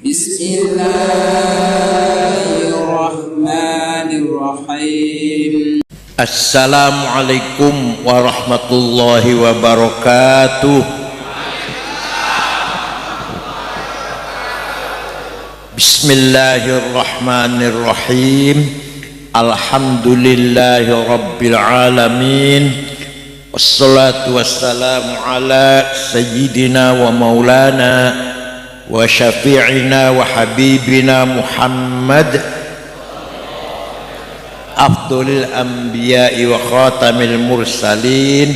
Bismillahirrahmanirrahim. Assalamualaikum warahmatullahi wabarakatuh. Bismillahirrahmanirrahim. Alhamdulillahi rabbil alamin. Wassalatu wassalamu ala sayyidina wa maulana wa syafi'ina wa habibina Muhammad afdolil anbiya'i wa khatamil mursalin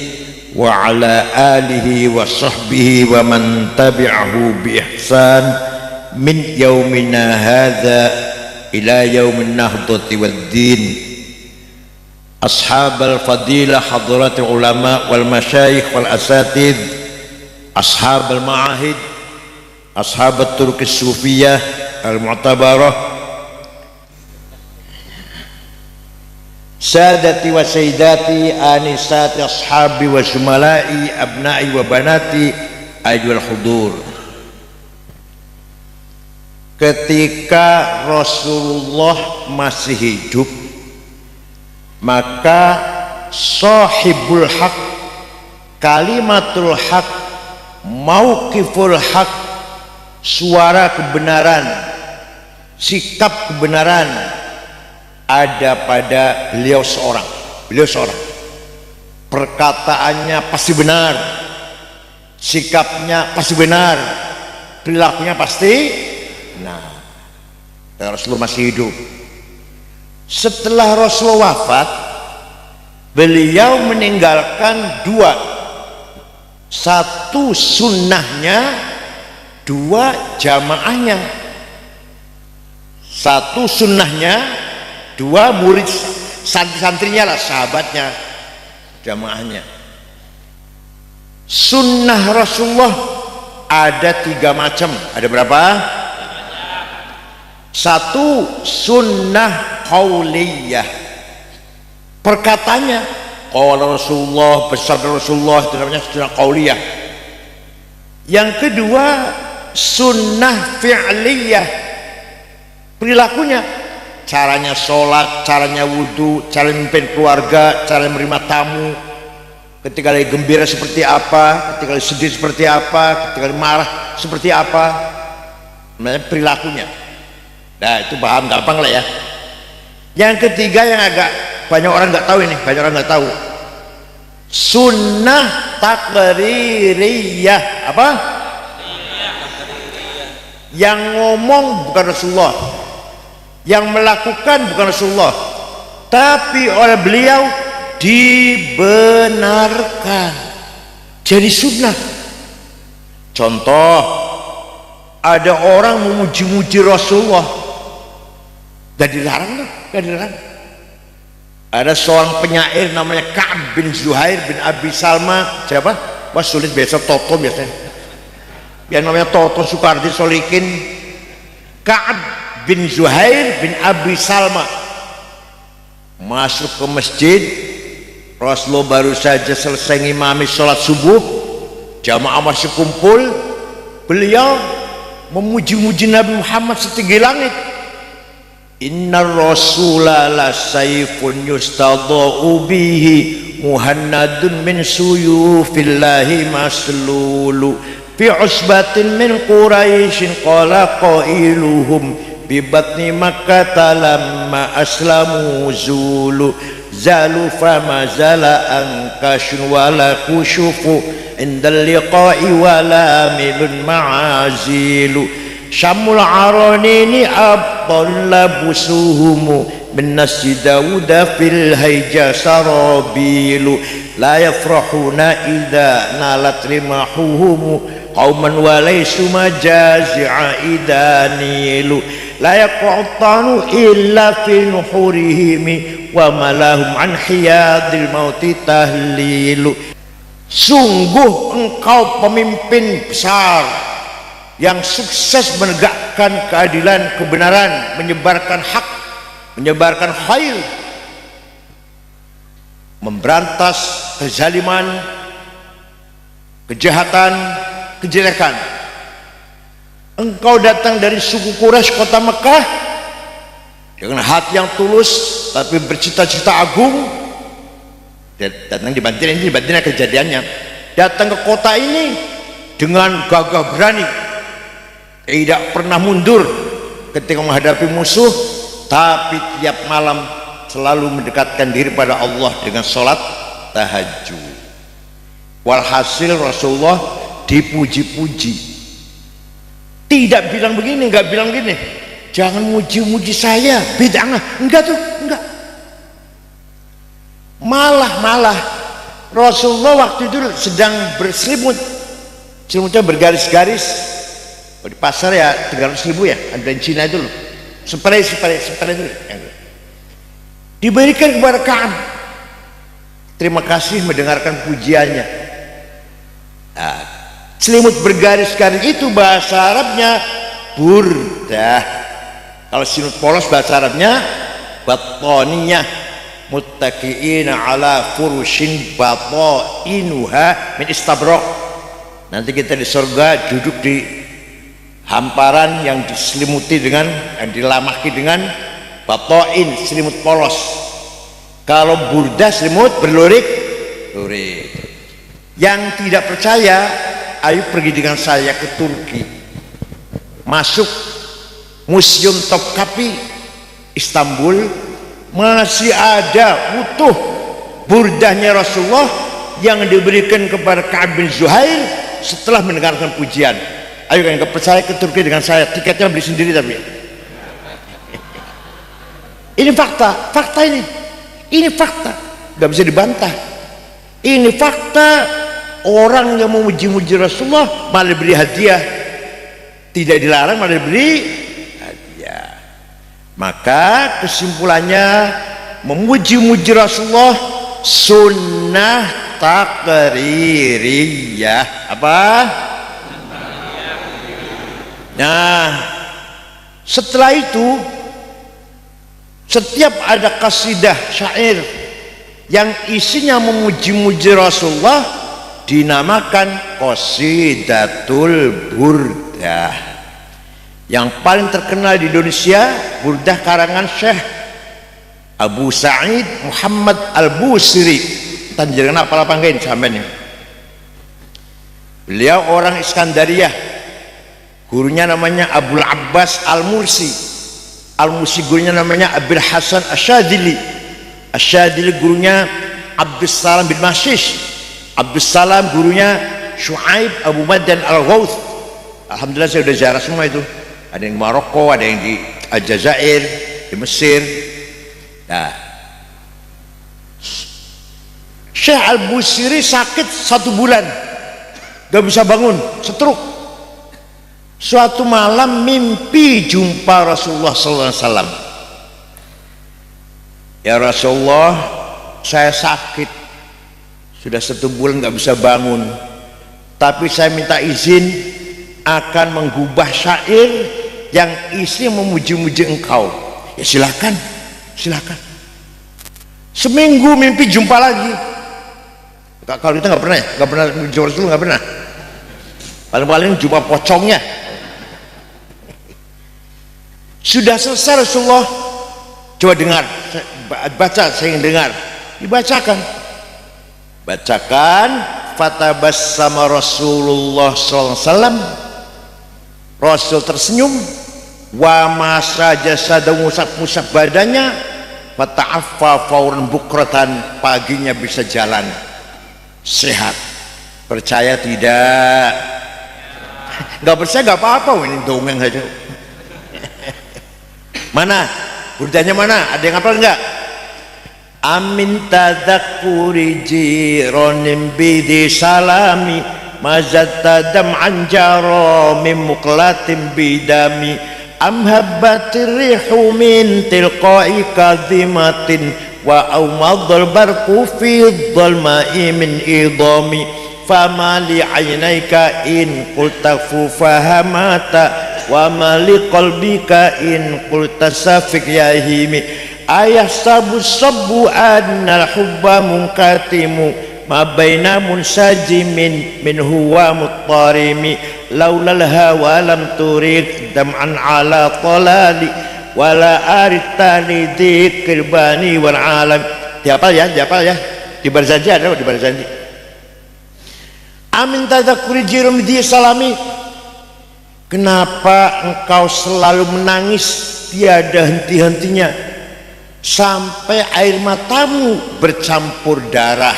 wa ala alihi wa sahbihi wa man tabi'ahu bi ihsan min yaumina hadha ila yaumin nahdati wad din. Ashabal fadilah hadrati ulama wal masyayikh wal asatid, ashabal ma'ahid, ashabat turkis sufiyah al mu'tabarah, sadati wa sayyidati, anisati ashabi wa zumalai, abnai wa banati, ayyuhal hudur. Ketika Rasulullah masih hidup, maka sahibul haq, kalimatul haq, mauqiful haq, suara kebenaran, sikap kebenaran ada pada beliau seorang. Perkataannya pasti benar, sikapnya pasti benar, perilakunya pasti benar. Rasulullah masih hidup. Setelah Rasulullah wafat, beliau meninggalkan dua, satu sunnahnya, dua jamaahnya. Satu sunnahnya, dua murid santri-santrinya lah, sahabatnya, jamaahnya. Sunnah Rasulullah ada tiga macam. Ada berapa? Satu, sunnah qauliyah, perkatanya qala Rasulullah, bersabda Rasulullah, itu namanya sunnah qauliyah. Yang kedua, sunnah fi'liyah, perilakunya, caranya sholat, caranya wudhu, cara memimpin keluarga, cara menerima tamu, ketika lagi gembira seperti apa, ketika lagi sedih seperti apa, ketika lagi marah seperti apa, namanya perilakunya. Nah, itu paham gampang lah ya. Yang ketiga yang agak banyak orang nggak tahu ini, sunnah takririyah. Apa? Yang ngomong bukan Rasulullah, yang melakukan bukan Rasulullah, tapi oleh beliau dibenarkan jadi sunnah. Contoh, ada orang memuji-muji Rasulullah, dan dilarang loh, gak dilarang. Ada seorang penyair namanya Ka'ab bin Zuhair bin Abi Salma. Siapa? Wah, sulit biasa Toto biasanya. Yang namanya Toto Sukardi Solikin. Ka'ab bin Zuhair bin Abi Salma masuk ke masjid. Rasulullah baru saja selesai ngimami sholat subuh, jamaah masih kumpul. Beliau memuji-muji Nabi Muhammad setinggi langit. Inna rasula la sayfun yustadha'u bihi muhannadun min suyufillahi maslulu fi usbatin min quraishin qala qailuhum bi batni makkah lamma aslamu zulu zalu fama zala ankashun wala kushufu indal liqa'i wala milun ma'azilu syamul aranini abdal labusuhumu min nasi dawuda fil hayja sarabilu la yafrahuna idha nalat rimahuhumu qawman walaysu majazi'a idanilu la yaqu'tanu illa fi nuhurihimi wa malahum an hiyadil mauti tahlilu. Sungguh engkau pemimpin besar yang sukses menegakkan keadilan, kebenaran, menyebarkan hak, menyebarkan khair, memberantas kezaliman, kejahatan, kejelekan. engkau datang dari suku Quraisy kota Mekah dengan hati yang tulus tapi bercita-cita agung. Datang di Madinah kejadiannya, datang ke kota ini dengan gagah berani, tidak pernah mundur ketika menghadapi musuh, tapi tiap malam selalu mendekatkan diri pada Allah dengan sholat tahajud. Walhasil Rasulullah dipuji-puji. Tidak bilang begini, nggak bilang begini, jangan muji-muji saya, bid'ah, enggak tuh, enggak. Malah Rasulullah waktu itu sedang berselimut, selimutnya bergaris-garis. Di pasar ya 300.000 ya, ada di Cina itu loh, spray itu. Diberikan kepada Ka'ab. Terima kasih mendengarkan pujiannya. Nah, selimut bergaris-garis itu bahasa Arabnya burdah. Kalau selimut polos bahasa Arabnya battaniyah, muttaqiina ala furushin battainuha min istabraq. Nanti kita di surga duduk di hamparan yang diselimuti dengan, yang dilamaki dengan batain, selimut polos. Kalau burdah selimut berlurik-lurik. Yang tidak percaya, ayo pergi dengan saya ke Turki, masuk Museum Topkapi Istanbul, masih ada utuh burdahnya Rasulullah yang diberikan kepada Ka'ab bin Zuhair setelah mendengarkan pujian. Ayo kan, nggak percaya ke Turki dengan saya, tiketnya beli sendiri. Tapi ini fakta ini fakta, nggak bisa dibantah. Ini fakta. Orang yang memuji-muji Rasulullah malah diberi hadiah, tidak dilarang malah diberi hadiah. Maka kesimpulannya, memuji-muji Rasulullah sunnah takririyah. Apa? Nah, setelah itu setiap ada qasidah syair yang isinya memuji-muji Rasulullah dinamakan qasidatul burdah. Yang paling terkenal di Indonesia burdah karangan Syekh Abu Sa'id Muhammad Al-Busiri. Tanjakan apa lapangin sampean. Beliau orang Iskandariyah. Gurunya namanya Abul Abbas Al-Mursi. Al-Mursi gurunya namanya Abil Hasan Asyadili. Asyadili gurunya Abdus Salam bin Mashish. Abdus Salam gurunya Shu'aib Abu Maddan Al-Ghawth. Alhamdulillah saya sudah ziarah semua itu. Ada yang di Maroko, ada yang di Aljazair, di Mesir. Nah, Syekh Al-Busiri sakit 1 bulan, gak bisa bangun, stroke. Suatu malam mimpi jumpa Rasulullah SAW. Ya Rasulullah, saya sakit, sudah 1 bulan nggak bisa bangun, tapi saya minta izin akan menggubah syair yang isi memuji-muji engkau. Ya silakan. Seminggu mimpi jumpa lagi. Kalau kita nggak pernah jumpa Rasul, nggak pernah. Paling-paling jumpa pocongnya. Sudah selesai Rasulullah, coba dengar, baca, saya ingin dengar. Dibacakan. Fatabassama Rasulullah SAW. Rasul tersenyum. Wa masa jasadahu, musab badannya. Fata'affa fauran bukratan, paginya bisa jalan sehat. Percaya tidak? Nggak percaya nggak apa-apa, ini dongeng saja. Mana burdahnya, mana? Ada yang hafal nggak? Amin tadakuri jironim bidi salami mazatadam anjaro min muklatim bidami amhabbatir rihu min tilqai kadhimatin wa awmadul barku fi dhalma'i min idami fama li aynaika in qultafu fahamata wa ma li qalbika in qulta safik yahimi ayah sabu annal hubba munkatimu ma baina munsajimin min huwa muttarimi laulal hawa lam turid dam'an ala talali wala aritani dzikir bani wal alam. Dihafal ya di Barzanji ada di Barzanji. Amin tadzakuri jirumdi salami. Kenapa engkau selalu menangis tiada henti-hentinya sampai air matamu bercampur darah?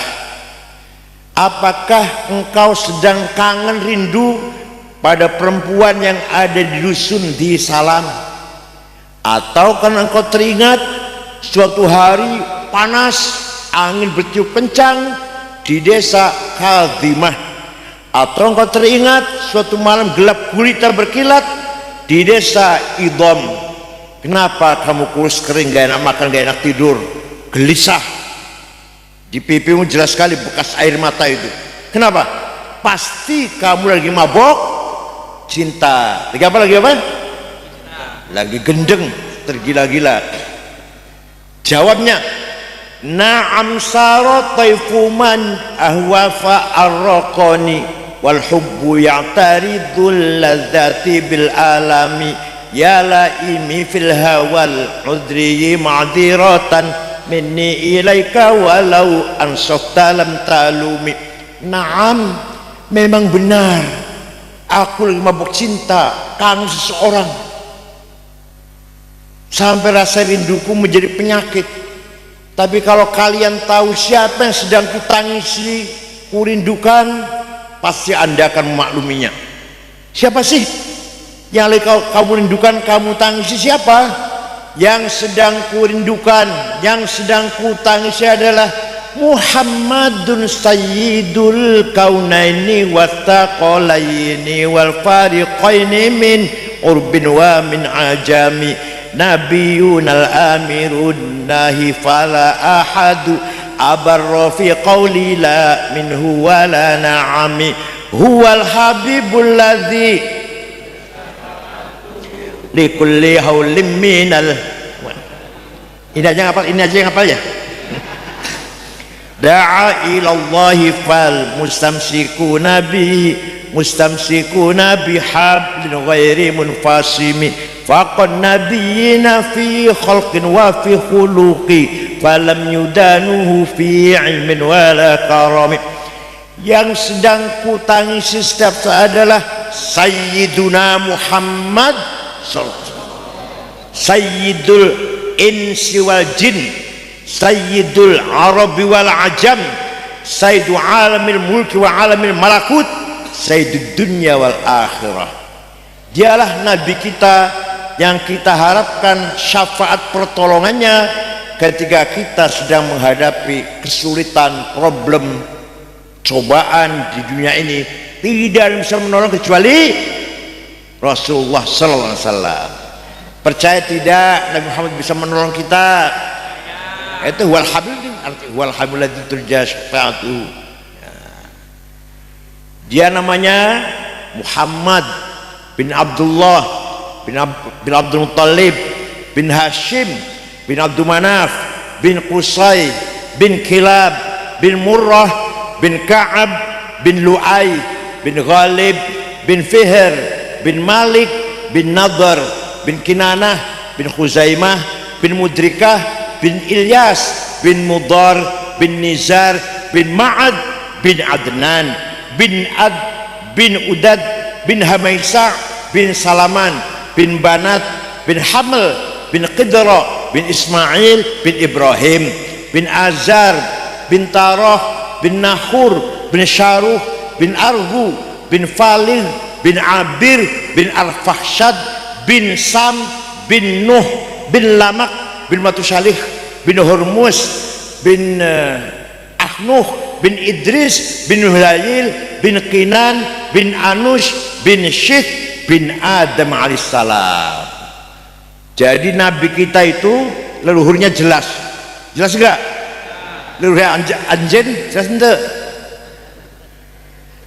Apakah engkau sedang kangen rindu pada perempuan yang ada di dusun di Salam? Atau karena engkau teringat suatu hari panas, angin bertiup kencang di desa Kadhimah? Atau engkau teringat suatu malam gelap gulita berkilat di desa Idom? Kenapa kamu kurus kering, gak enak makan, gak enak tidur, gelisah? Di pipimu jelas sekali bekas air mata itu. Kenapa? Pasti kamu lagi mabok cinta. Lagi apa? Lagi gendeng, tergila-gila. Jawabnya, na'am saro taifuman ahwafa arraqani wal hubbu ya'taridul ladzati bil alami ya laimi fil hawal udri ma'diratan minni ilaika walau ansofta lam talumi. Naam, memang benar aku lagi mabuk cinta, kangen seseorang sampai rasa rinduku menjadi penyakit. Tapi kalau kalian tahu siapa yang sedang kutangisi, kurindukan, pasti anda akan memakluminya. Siapa sih yang lagi kamu rindukan, kamu tangisi? Siapa? Yang sedang kurindukan, yang sedang kutangisi adalah Muhammadun sayyidul kaunaini wattaqalaini wal fariqaini min urbin wa min ajami nabiyunal amirun nahi fala ahadu abarra fi qawli la minhu wala na'ami huwal habibul ladzi likulli haulim minal. Ini aja yang hafal ya. Da'a ilallahi fal mustamsikuna bihablin ghairi munfasimi faqad nabiyina fi khalqin wa fi khuluqi falam yudanuhu fi ilmin wala karami. Yang sedang kutangisi setiap saat adalah Sayyiduna Muhammad, Sayyidul insi wal jin, Sayyidul arabi wal ajam, Sayyidu alamil mulki wa alamil malakut, Sayyidud dunya wal akhirah. Dialah Nabi kita yang kita harapkan syafaat pertolongannya ketika kita sedang menghadapi kesulitan, problem, cobaan di dunia ini. Tidak ada yang bisa menolong kecuali Rasulullah sallallahu alaihi wasallam. Percaya tidak Nabi Muhammad bisa menolong kita? Itu wal habib, arti wal habib ladzi turja syafa'atuhu. Dia namanya Muhammad bin Abdullah bin Abdul Muttalib bin Hashim bin Abdul Manaf bin Qusay bin Kilab bin Murrah bin Ka'ab bin Lu'ay bin Ghalib bin Fihr bin Malik bin Nadhr bin Kinanah bin Khuzaimah bin Mudrikah bin Ilyas bin Mudar bin Nizar bin Ma'ad bin Adnan bin Ad bin Udad bin Hamaisa bin Salaman bin Banat bin Haml bin Qidra bin Ismail bin Ibrahim bin Azar bin Tarah bin Nahur bin Syaruh bin Arhu bin Falid bin Abir bin Al-Fahshad bin Sam bin Nuh bin Lamak bin Matusalih bin Hormuz bin Ahnuh bin Idris bin Hulayil bin Qinan bin Anush bin Syith bin Adam alaihissalam. Jadi Nabi kita itu leluhurnya jelas enggak? Leluhurnya anjen jelas enggak?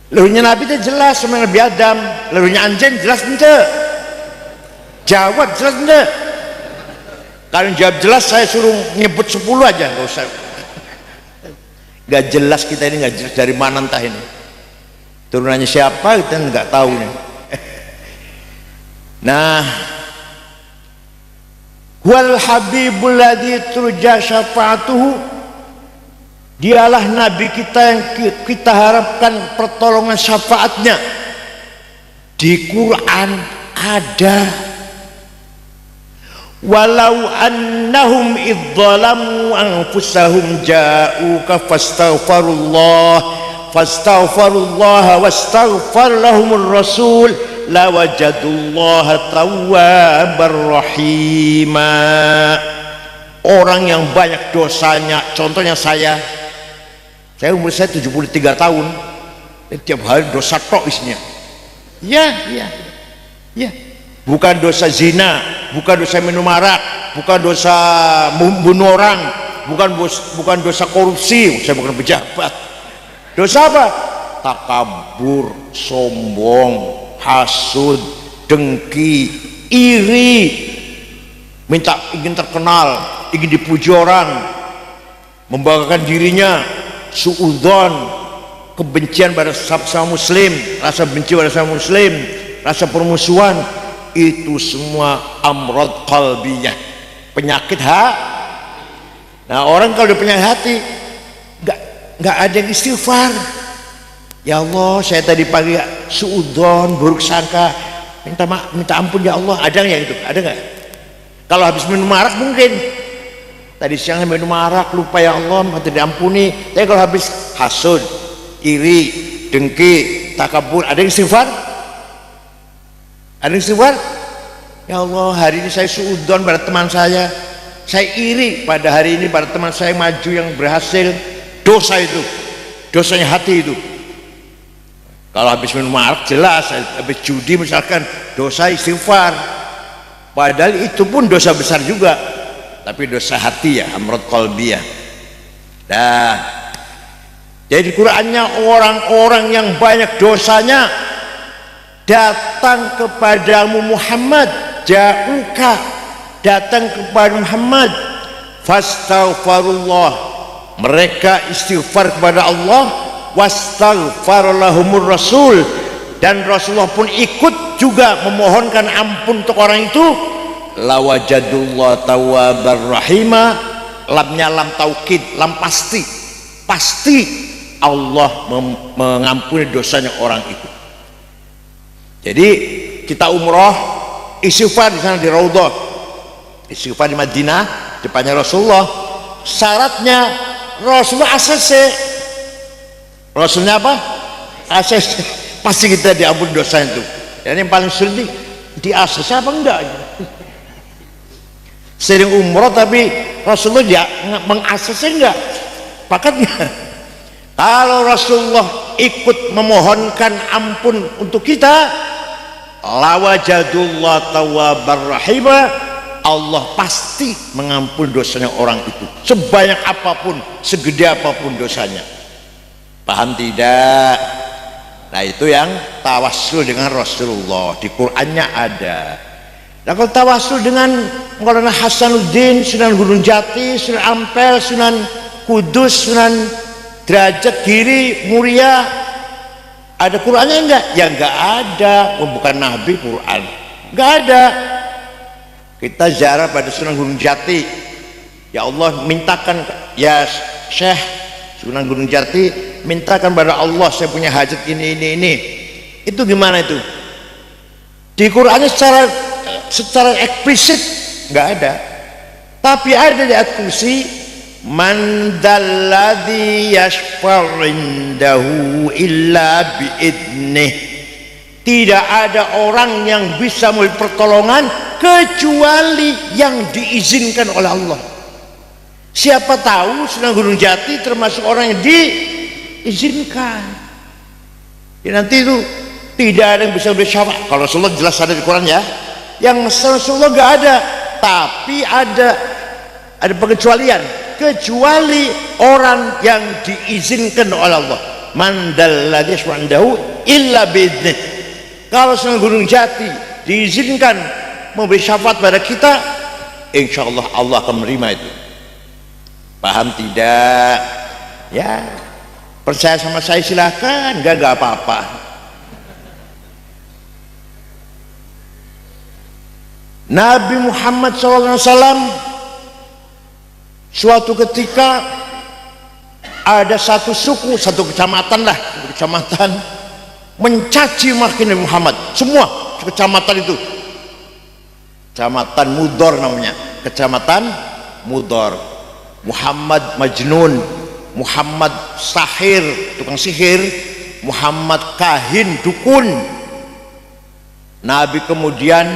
Leluhurnya Nabi itu jelas sama Nabi Adam. Leluhurnya anjen jelas enggak? Jawab jelas enggak? Kalau jawab jelas saya suruh nyebut 10 aja, nggak usah. Nggak jelas kita ini, nggak jelas dari mana entah ini. Turunannya siapa kita nggak tahu nih. Nah, wal habibul ladzi turja syafaatuhu, dialah nabi kita yang kita harapkan pertolongan syafaatnya. Di Quran ada, walau annahum idzalamu anfusahum ja'uka fastaghfirullah wastaghfar lahumur rasul lawajadullaha tawwabar rahima. Orang yang banyak dosanya, contohnya saya umur 73 tahun, tiap hari dosa tok isinya. Ya, bukan dosa zina, bukan dosa minum arak, bukan dosa membunuh orang, bukan dosa korupsi, saya bukan pejabat. Dosa apa? Takabur, sombong, hasud, dengki, iri, ingin terkenal, ingin dipuji orang, membanggakan dirinya, suudzon, kebencian pada sama muslim, rasa benci pada sama muslim, rasa permusuhan. Itu semua amrad qalbiyah, penyakit hati. Nah, orang kalau udah penyakit hati nggak ada yang istighfar. Ya Allah, saya tadi pagi suudzon, buruk sangka, minta ampun ya Allah. Ada nggak itu? Ada nggak? Kalau habis minum arak mungkin, tadi siang minum arak lupa ya Allah, minta diampuni. Tapi kalau habis hasud, iri, dengki, takabur, ada yang istighfar? Ada yang istighfar? Ya Allah, hari ini saya suudzon pada teman saya iri pada hari ini pada teman saya maju yang berhasil. Dosa itu, dosanya hati itu. Kalau habis minum arak jelas, habis judi misalkan, dosa istighfar. Padahal itu pun dosa besar juga, tapi dosa hati ya, amrad qalbiyah. Nah, jadi Qur'annya orang-orang yang banyak dosanya datang kepadamu Muhammad, ja'uka, datang kepada Muhammad, fastaghfirullah, mereka istighfar kepada Allah, wastaghfar lahumur rasul, dan Rasulullah pun ikut juga memohonkan ampun untuk orang itu. Lawajadullah tawwabar rahima, lamnya lam taukid, lam pasti Allah mengampuni dosanya orang itu. Jadi kita umroh, istighfar di sana di Raudhah, istighfar di Madinah depannya Rasulullah. Syaratnya Rasulullah ACC. Rasulnya apa? ACC. Pasti kita diampuni dosa itu. Dan yang paling sulit di ACC apa enggak? Sering umroh tapi Rasulullah dia meng-ACC enggak? Pakatnya. Kalau Rasulullah ikut memohonkan ampun untuk kita, lawajadullah tawwabar rahimah, Allah pasti mengampuni dosanya orang itu, sebanyak apapun, segede apapun dosanya. Paham tidak? Nah, itu yang tawassul dengan Rasulullah, di Qur'annya ada. Nah, kalau tawassul dengan Maulana Hasanuddin, Sunan Gunung Jati, Sunan Ampel, Sunan Kudus, Sunan Derajat Giri, Muria, ada Qur'annya enggak? Ya enggak ada. Bukan Nabi Qur'an, enggak ada. Kita ziarah pada Sunan Gunung Jati, ya Allah mintakan, ya Syekh Sunan Gunung Jati, mintakan pada Allah saya punya hajat ini. Itu gimana itu? Di Qur'annya secara eksplisit enggak ada. Tapi ada di ayat kursi, man dalladzi yashfa'u indahu illa biidnih, tidak ada orang yang bisa memberi pertolongan kecuali yang diizinkan oleh Allah. Siapa tahu Sunan Gunung Jati termasuk orang yang diizinkan. Ya, nanti itu tidak ada yang bisa bersyafaat. Kalau Rasulullah jelas ada di Quran ya. Yang Rasulullah nggak ada, tapi ada pengecualian, kecuali orang yang diizinkan oleh Allah. Man dalladzi yashfa'u indahu illa biidnih. Kalau Sunan Gunung Jati diizinkan memberi syafaat pada kita, insya Allah Allah akan menerima itu. Paham tidak? Ya, percaya sama saya silahkan, enggak apa-apa. Nabi Muhammad SAW suatu ketika ada satu suku, satu kecamatan lah, kecamatan mencaci maki Nabi Muhammad. Semua kecamatan itu, kecamatan Mudor namanya, kecamatan Mudor. Muhammad Majnun, Muhammad Sahir, tukang sihir, Muhammad Kahin, dukun. Nabi kemudian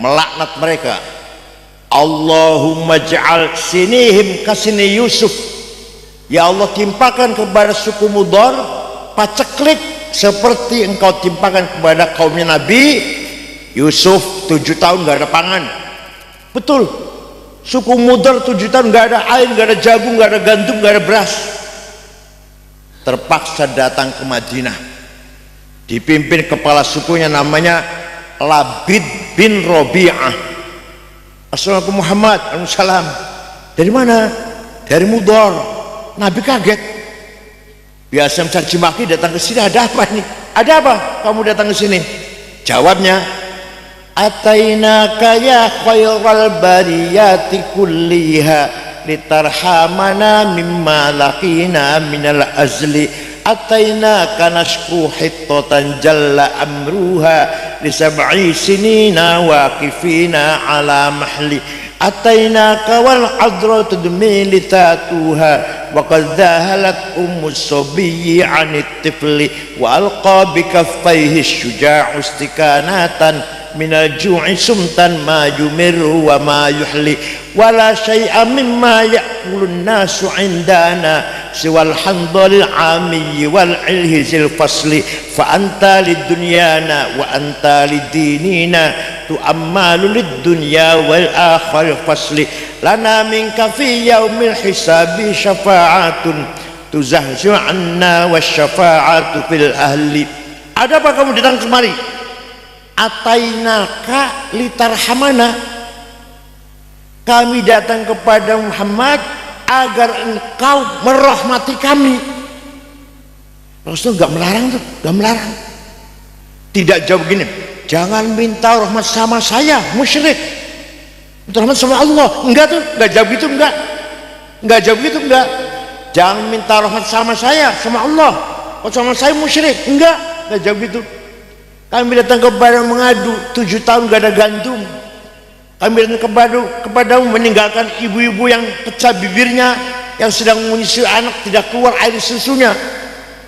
melaknat mereka. Allahumma ja'al sinihim kasini Yusuf. Ya Allah, timpakan kepada suku Mudor paceklik seperti engkau timpakan kepada kaumnya Nabi Yusuf. 7 tahun gak ada pangan. Betul, suku Mudor 7 tahun gak ada air, gak ada jagung, gak ada gandum, gak ada beras. Terpaksa datang ke Madinah, dipimpin kepala sukunya namanya Labid bin Robi'ah. Assalamualaikum Muhammad. Waalaikumsalam. Dari mana? Dari Mudor. Nabi kaget. Biasa mencaci maki, datang ke sini ada apa nih? Ada apa kamu datang ke sini? Jawabnya, atainaka ya khairal bariyati kulliha litarhamana mimma laqina minal azli. Atainaka nashku hittatan jalla amruha lisab'i sinina waqifina ala mahli. Atainaka wal adra tudmi litatuha wa qad dhahalat ummus sabiyyi 'anit tifli wa alqa bi kaffayhi syuja'u istikanatan minal ju'i sumtan ma yumiru wa ma yuhli wala syai'a mimma ya'kulun nasu 'indana siwal handalil 'amiyyi wal ilhizil fasli fa anta lidunyana wa anta lidinina tu'ammalu lidunya wal akhir fasli lana minka fi yaumil hisabi syafa'atun tuzahzu 'anna wasyafa'atu fil ahli. Ada apa kamu datang kemari? Atainaka litarhamana, kami datang kepada Muhammad agar engkau merahmati kami. Rasul nggak melarang tuh, nggak melarang. Tidak jawab gini, jangan minta rahmat sama saya, musyrik. Minta rahmat sama Allah, enggak tuh, nggak jawab gitu, enggak jawab gitu, enggak. Jangan minta rahmat sama saya, sama Allah. Oh, sama saya musyrik, enggak jawab gitu. Kami datang kepada mengadu 7 tahun gak ada gandum. Kami datang kepadamu meninggalkan ibu-ibu yang pecah bibirnya, yang sedang menyusui anak tidak keluar air susunya.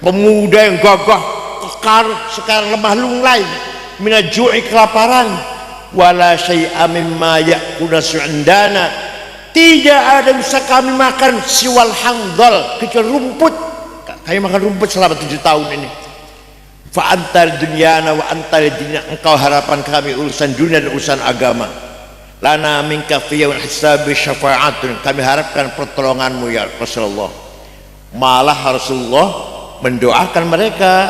Pemuda yang gagah, kekar, sekarang lemah lunglai, minaju'i kelaparan. Wala syai'a mimma ya'kuna su'indana, tidak ada yang bisa kami makan siwal hangdal, kecuali rumput. Kami makan rumput selama 7 tahun ini. Fa antar dunyana wa antar dunya, engkau harapan kami urusan dunia dan urusan agama. Lana minka fi yaumil hisabi syafa'atun, kami harapkan pertolonganmu ya Rasulullah. Malah Rasulullah mendoakan mereka,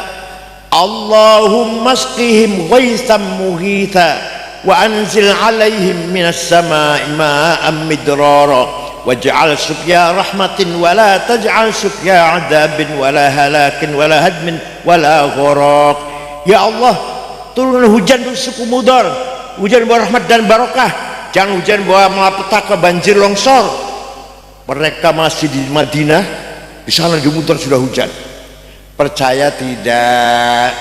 Allahumma asqihim ghaithan muhitha wa anzil alaihim minas sama'i ma'an midrara waj'al subya rahmatin wa la taj'al subya adabin wa la halakin wa la hadmin wa la gharaq. Ya Allah, turun hujan untuk suku Mudor, hujan bawa rahmat dan barokah, jangan hujan bawa malapetaka, banjir, longsor. Mereka masih di Madinah, di sana di Mudor sudah hujan. Percaya tidak?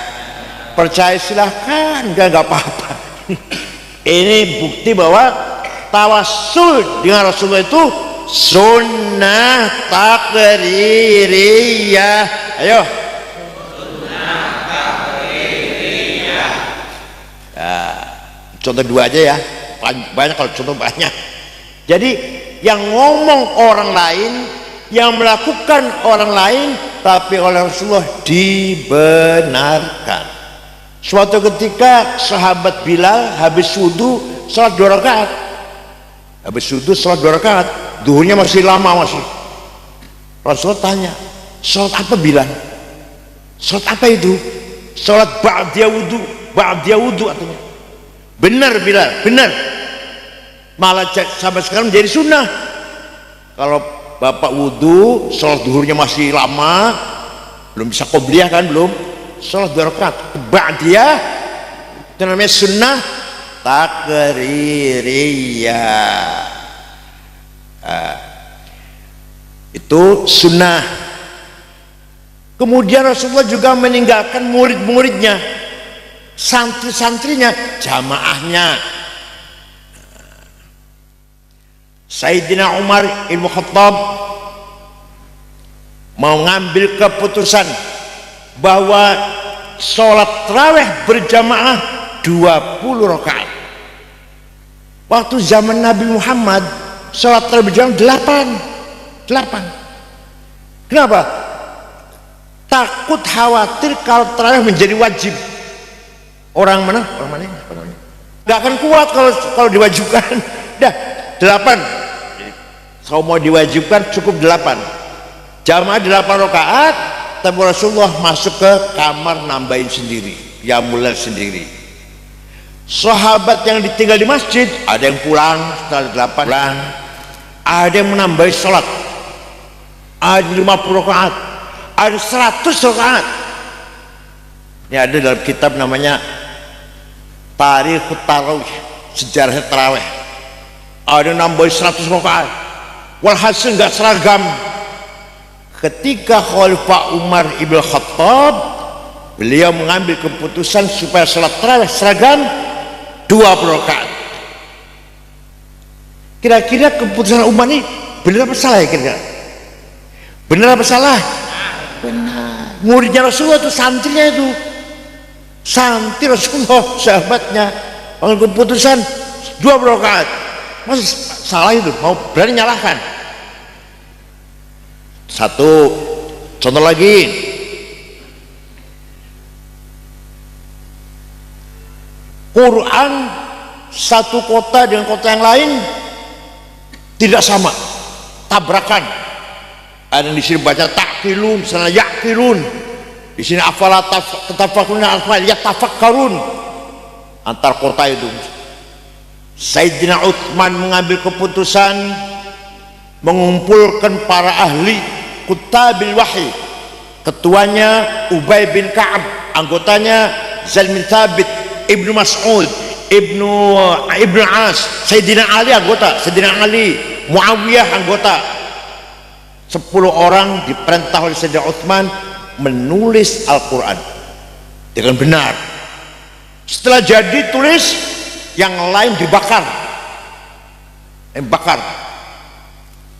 Percaya silahkan, enggak apa-apa. Ini bukti bahwa tawassul dengan Rasulullah itu sunnah takririyah. Ayo, sunnah takririyah. Contoh 2 aja ya, banyak kalau contoh banyak. Jadi yang ngomong orang lain, yang melakukan orang lain, tapi oleh Rasulullah dibenarkan. Suatu ketika sahabat Bilal habis wudu salat 2 rakaat. Habis wudu salat 2 rakaat, duhurnya masih lama masih. Rasul tanya, salat apa Bilal? Salat apa itu? Salat ba'da wudu, ba'da wudu artinya. Benar Bilal, benar. Malah sampai sekarang menjadi sunnah. Kalau bapak wudu, salat duhurnya masih lama, belum bisa qobliyah kan, belum. Salat 2 rakaat ba'diyah, itu namanya sunnah takririyah. Itu sunnah. Kemudian Rasulullah juga meninggalkan murid-muridnya, santri-santrinya, jamaahnya. Sayyidina Umar ibn Khattab mau ngambil keputusan bahwa sholat tarawih berjamaah 20 rakaat. Waktu zaman Nabi Muhammad sholat tarawih berjamaah 8. Kenapa? Takut khawatir kalau tarawih menjadi wajib. Orang mana? Gak akan kuat kalau diwajibkan. Dah 8. Kalau mau diwajibkan cukup 8. Jamaah 8 rakaat, tapi Rasulullah masuk ke kamar nambahin sendiri, ya mulai sendiri. Sahabat yang ditinggal di masjid, ada yang pulang setelah 8 pulang, ada yang menambahi sholat, ada 50 rakaat, ada 100 rakaat. Ini ada dalam kitab namanya Tarikhut Tarawih, sejarah tarawih. Ada yang nambahi 100 rakaat. Walhasil nggak seragam. Ketika Khalifah Umar ibn Khattab, beliau mengambil keputusan supaya salat tarawih seragam 20 rakaat. Kira-kira keputusan Umar ini benar apa salah ya kira-kira? Benar apa salah? Benar. Muridnya Rasulullah itu, santrinya itu, santri Rasulullah, sahabatnya, mengambil keputusan 20 rakaat. Masa salah itu? Mau berani nyalahkan? Satu contoh lagi, Quran satu kota dengan kota yang lain tidak sama, tabrakan. Ada yang di sini baca takkilun, di sana yakilun, di sini afala tatafakkarun, afala yatafakkarun. Antar kota itu Sayyidina Utsman mengambil keputusan mengumpulkan para ahli kutabil wahyi. Ketuanya Ubay bin Ka'ab, anggotanya Zaid bin Thabit, Ibnu Mas'ud, Ibnu As, Sayyidina Ali anggota, Sayyidina Ali, Muawiyah anggota. 10 orang diperintah oleh Sayyidina Utsman menulis Al-Quran dengan benar. Setelah jadi tulis, yang lain dibakar,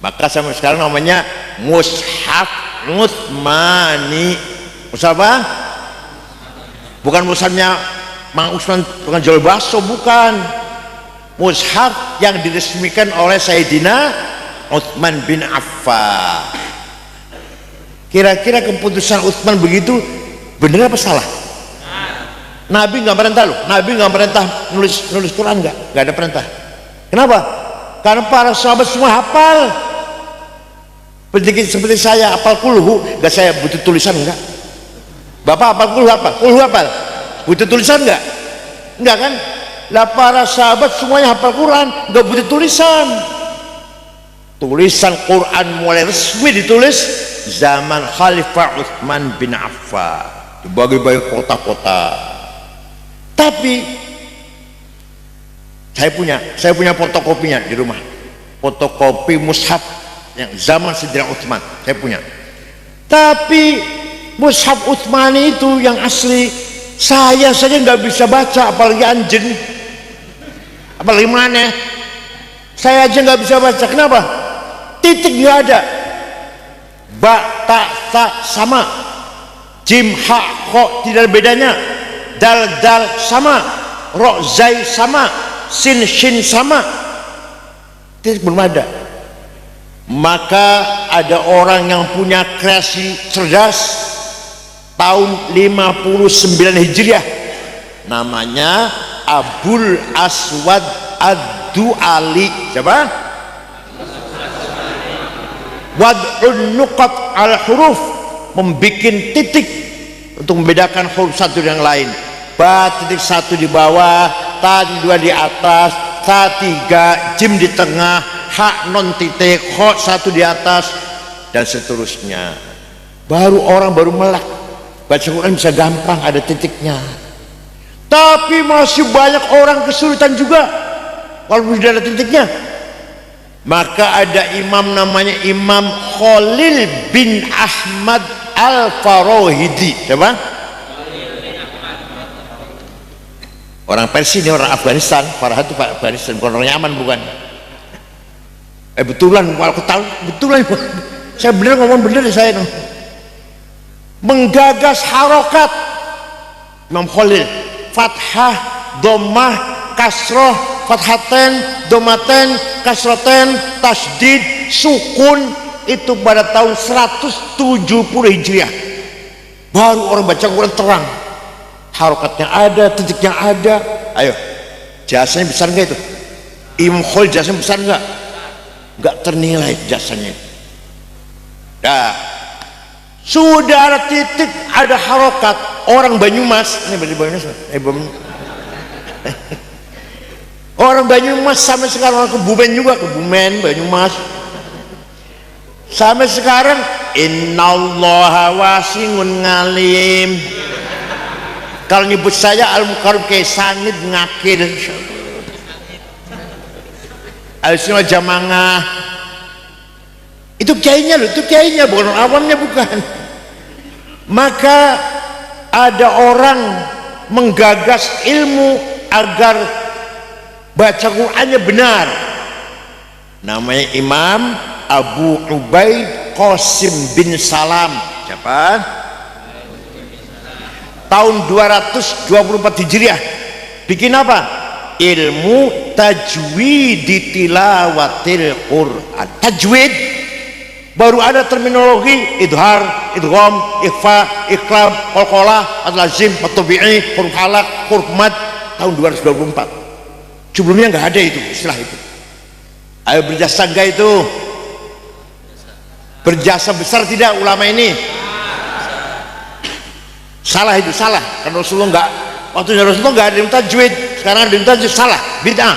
maka sampai sekarang namanya Mushaf Utsmani. Mushaf apa? Bukan mushafnya Mang Usman bukan jual bakso, bukan. Mushaf yang diresmikan oleh Sayyidina Utsman bin Affan. Kira-kira keputusan Utsman begitu benar apa salah? Nabi nggak perintah loh, Nabi nggak perintah nulis Quran, nggak ada perintah. Kenapa? Karena para sahabat semua hafal. Seperti saya hafal kulhu, nggak saya butuh tulisan enggak? Bapak hafal kulhu apa? Kulhu hafal, butuh tulisan enggak? Enggak kan? Lah para sahabat semuanya hafal Quran, nggak butuh tulisan. Tulisan Quran mulai resmi ditulis zaman Khalifah Utsman bin Affan di berbagai kota-kota. Tapi saya punya fotokopinya di rumah, fotokopi mushaf yang zaman Sayyidina Utsman saya punya. Tapi mushaf Utsmani itu yang asli saya saja nggak bisa baca, apalagi anjen, apalagi mana. Saya aja nggak bisa baca. Kenapa? Titik nggak ada, ba ta sa sama, jim ha kho tidak ada bedanya, dal dal sama, ro zai sama, sin shin sama, titik belum ada. Maka ada orang yang punya kreasi cerdas tahun 59 Hijriah, namanya Abul Aswad Ad-Du'ali. Siapa? Wad'un nuqat al-huruf, membikin titik untuk membedakan huruf satu dengan lain. Ba titik satu di bawah, ta dua di atas, ta tiga, jim di tengah, ha non titik, ho satu di atas, dan seterusnya. Orang baru melek baca Quran bisa gampang, ada titiknya. Tapi masih banyak orang kesulitan juga walaupun sudah ada titiknya. Maka ada imam namanya Imam Khalil bin Ahmad Al-Farahidi. Siapa? Orang Persia, ini orang Afghanistan. Farahid itu Afghanistan, bukan orang Yaman, bukan. Betulan, kalau aku tahu betulan. Saya bener ngomong bener ya saya. Menggagas harokat Imam Khalil, fathah, dhammah, kasroh, fathaten, dhammaten, kasroten, tasdid, sukun, itu pada tahun 170 Hijriah baru orang baca Quran terang, harokatnya ada, titiknya ada. Ayo, jasanya besar nggak itu? Imam Khalil jasanya besar nggak? Nggak ternilai jasanya. Nah, sudah ada titik, ada harokat. Orang Banyumas, ini Banyumas, orang Banyumas sampai sekarang, orang Kebumen juga, Kebumen, Banyumas, sampai sekarang innallaha wasi'un ngalim. Kalau nyebut saya Al-Mukarrab kayak sangit ngakir, Al-Sunnah Jamangah, itu kiainya loh, itu kiainya, bukan orang awamnya, bukan. Maka ada orang menggagas ilmu agar baca Qur'annya benar, namanya Imam Abu Ubaid Qasim bin Salam. Siapa? Tahun 224 Hijriah bikin apa? Ilmu tajwid tilawatil Qur'an. Tajwid baru ada terminologi idhar, idgham, ikhfa, iqlab, qalqalah, al-lazim, at-tabi'i, huruf halaq, huruf mad, tahun 224. Sebelumnya nggak ada itu istilah itu. Ayo, berjasa enggak itu? Berjasa besar tidak ulama ini? Salah itu, salah. Karena Rasulullah nggak, waktunya Rasulullah nggak ada yang tajwid, sekarang ada yang tajwid, salah, bid'ah.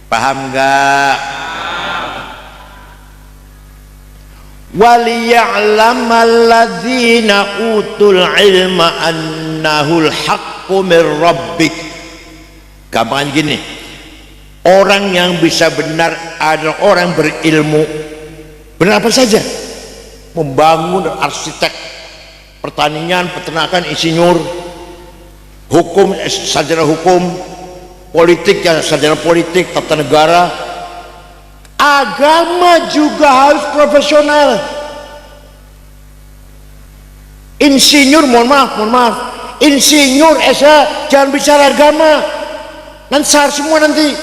Paham nggak? Waliya'lamal ladzina utul ilma annahul haqqu mir rabbik. Gampang gini, orang yang bisa benar adalah orang berilmu. Benar apa saja? Membangun, arsitek, pertanian, peternakan, insinyur, hukum, sarjana hukum, politik, ya sarjana politik, tata negara. Agama juga harus profesional. Insinyur, mohon maaf, insinyur esa jangan bicara agama, nanti sar semua nanti.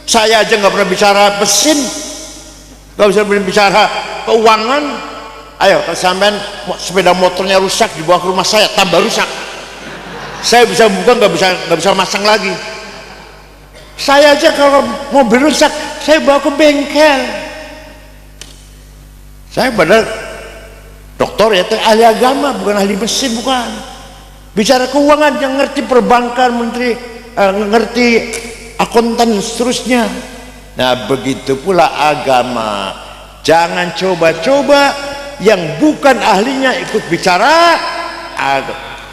Saya aja nggak pernah bicara mesin, nggak bisa bicara keuangan. Ayo, kalau sampean sepeda motornya rusak dibawa ke rumah saya, tambah rusak. Saya bisa buka, nggak bisa masang lagi. Saya aja kalau mobil rusak, saya bawa ke bengkel. Saya benar doktor ya, ahli agama, bukan ahli mesin, bukan. Bicara keuangan yang ngerti perbankan, menteri ngerti akuntan seterusnya. Nah, begitu pula agama. Jangan coba-coba yang bukan ahlinya ikut bicara.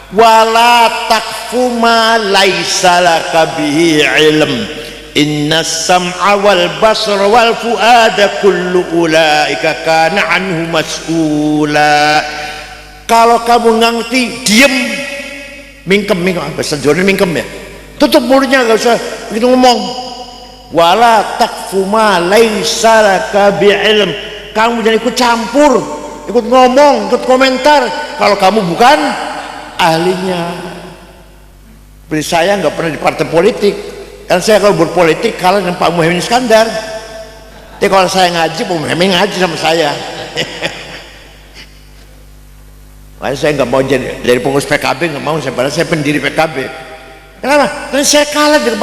Wala takfu ma laisa laka bihi ilm innas sam'a wal basra wal fuada kullu ulaika kana anhu mas'ula. Kalau kamu ngerti, diem, mingkem, bahasa Jawa mingkem ya, tutup mulutnya, gak usah begitu ngomong. Wala takfu ma laisa laka bihi ilm, kamu jangan ikut campur, ikut ngomong, ikut komentar kalau kamu bukan ahlinya. Seperti saya nggak pernah di partai politik, kan saya kalau berpolitik kalah dengan Pak Muhaimin Iskandar. Tapi kalau saya ngaji, Pak Muhaimin ngaji sama saya. Makanya saya nggak mau jadi dari pengurus PKB, nggak mau, padahal saya pendiri PKB. Kenapa? Karena saya kalah dengan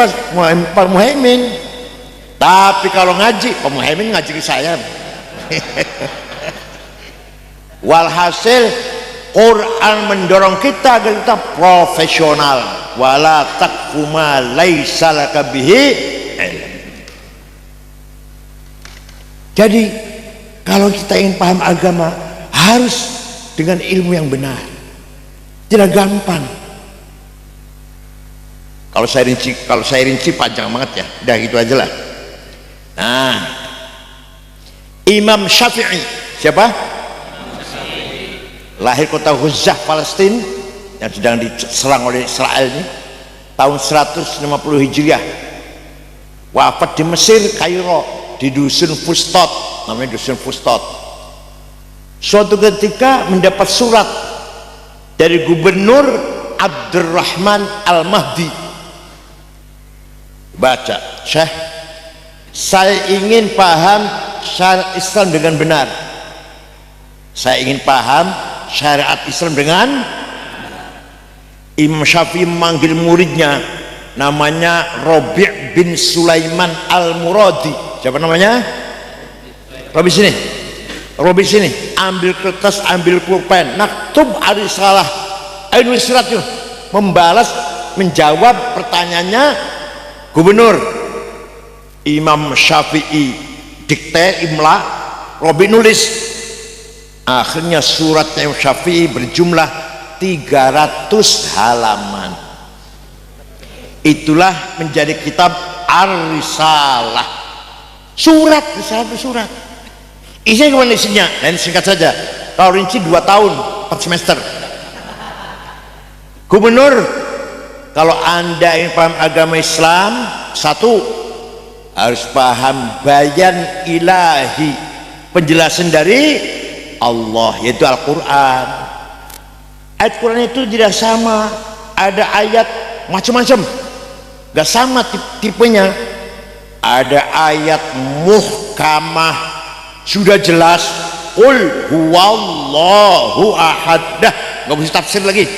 Pak Muhaimin. Tapi kalau ngaji, Pak Muhaimin ngaji ke saya. Walhasil Quran mendorong kita agar kita profesional. Wala taqfu ma laisa laka bihi ilm. Jadi kalau kita ingin paham agama, harus dengan ilmu yang benar. Tidak gampang. Kalau saya rinci panjang banget ya. Udah gitu aja lah. Nah, Imam Syafi'i siapa? Lahir kota Ghuzah, Palestina, yang sedang diserang oleh Israel ini tahun 150 Hijriah. Wafat di Mesir, Kairo, di dusun Fustot, namanya dusun Fustot. Suatu ketika mendapat surat dari Gubernur Abdurrahman Al-Mahdi. Baca, Syekh, saya ingin paham syariat Islam dengan benar. Saya ingin paham syariat Islam dengan. Imam Syafi'i memanggil muridnya, namanya Rabi' bin Sulaiman Al-Muradi. Siapa namanya? Rabi sini. Rabi sini. Ambil kertas, ambil pulpen. Naktub arisalah. Ayo surat yuk. Membalas, menjawab pertanyaannya Gubernur. Imam Syafi'i dikte imla, Rabi nulis. Akhirnya suratnya Imam Syafi'i berjumlah 300 halaman. Itulah menjadi kitab Ar-Risalah. Surat, surat. Isinya gimana isinya? Dan singkat saja. Kalau rinci 2 tahun per semester. Gubernur, kalau Anda ingin paham agama Islam, 1, harus paham bayan ilahi, penjelasan dari Allah, yaitu Al-Quran. Ayat Quran itu tidak sama, ada ayat macam-macam, gak sama tipenya. Ada ayat muhkamah, sudah jelas, qul huwallahu ahad, dah gak bisa tafsir lagi.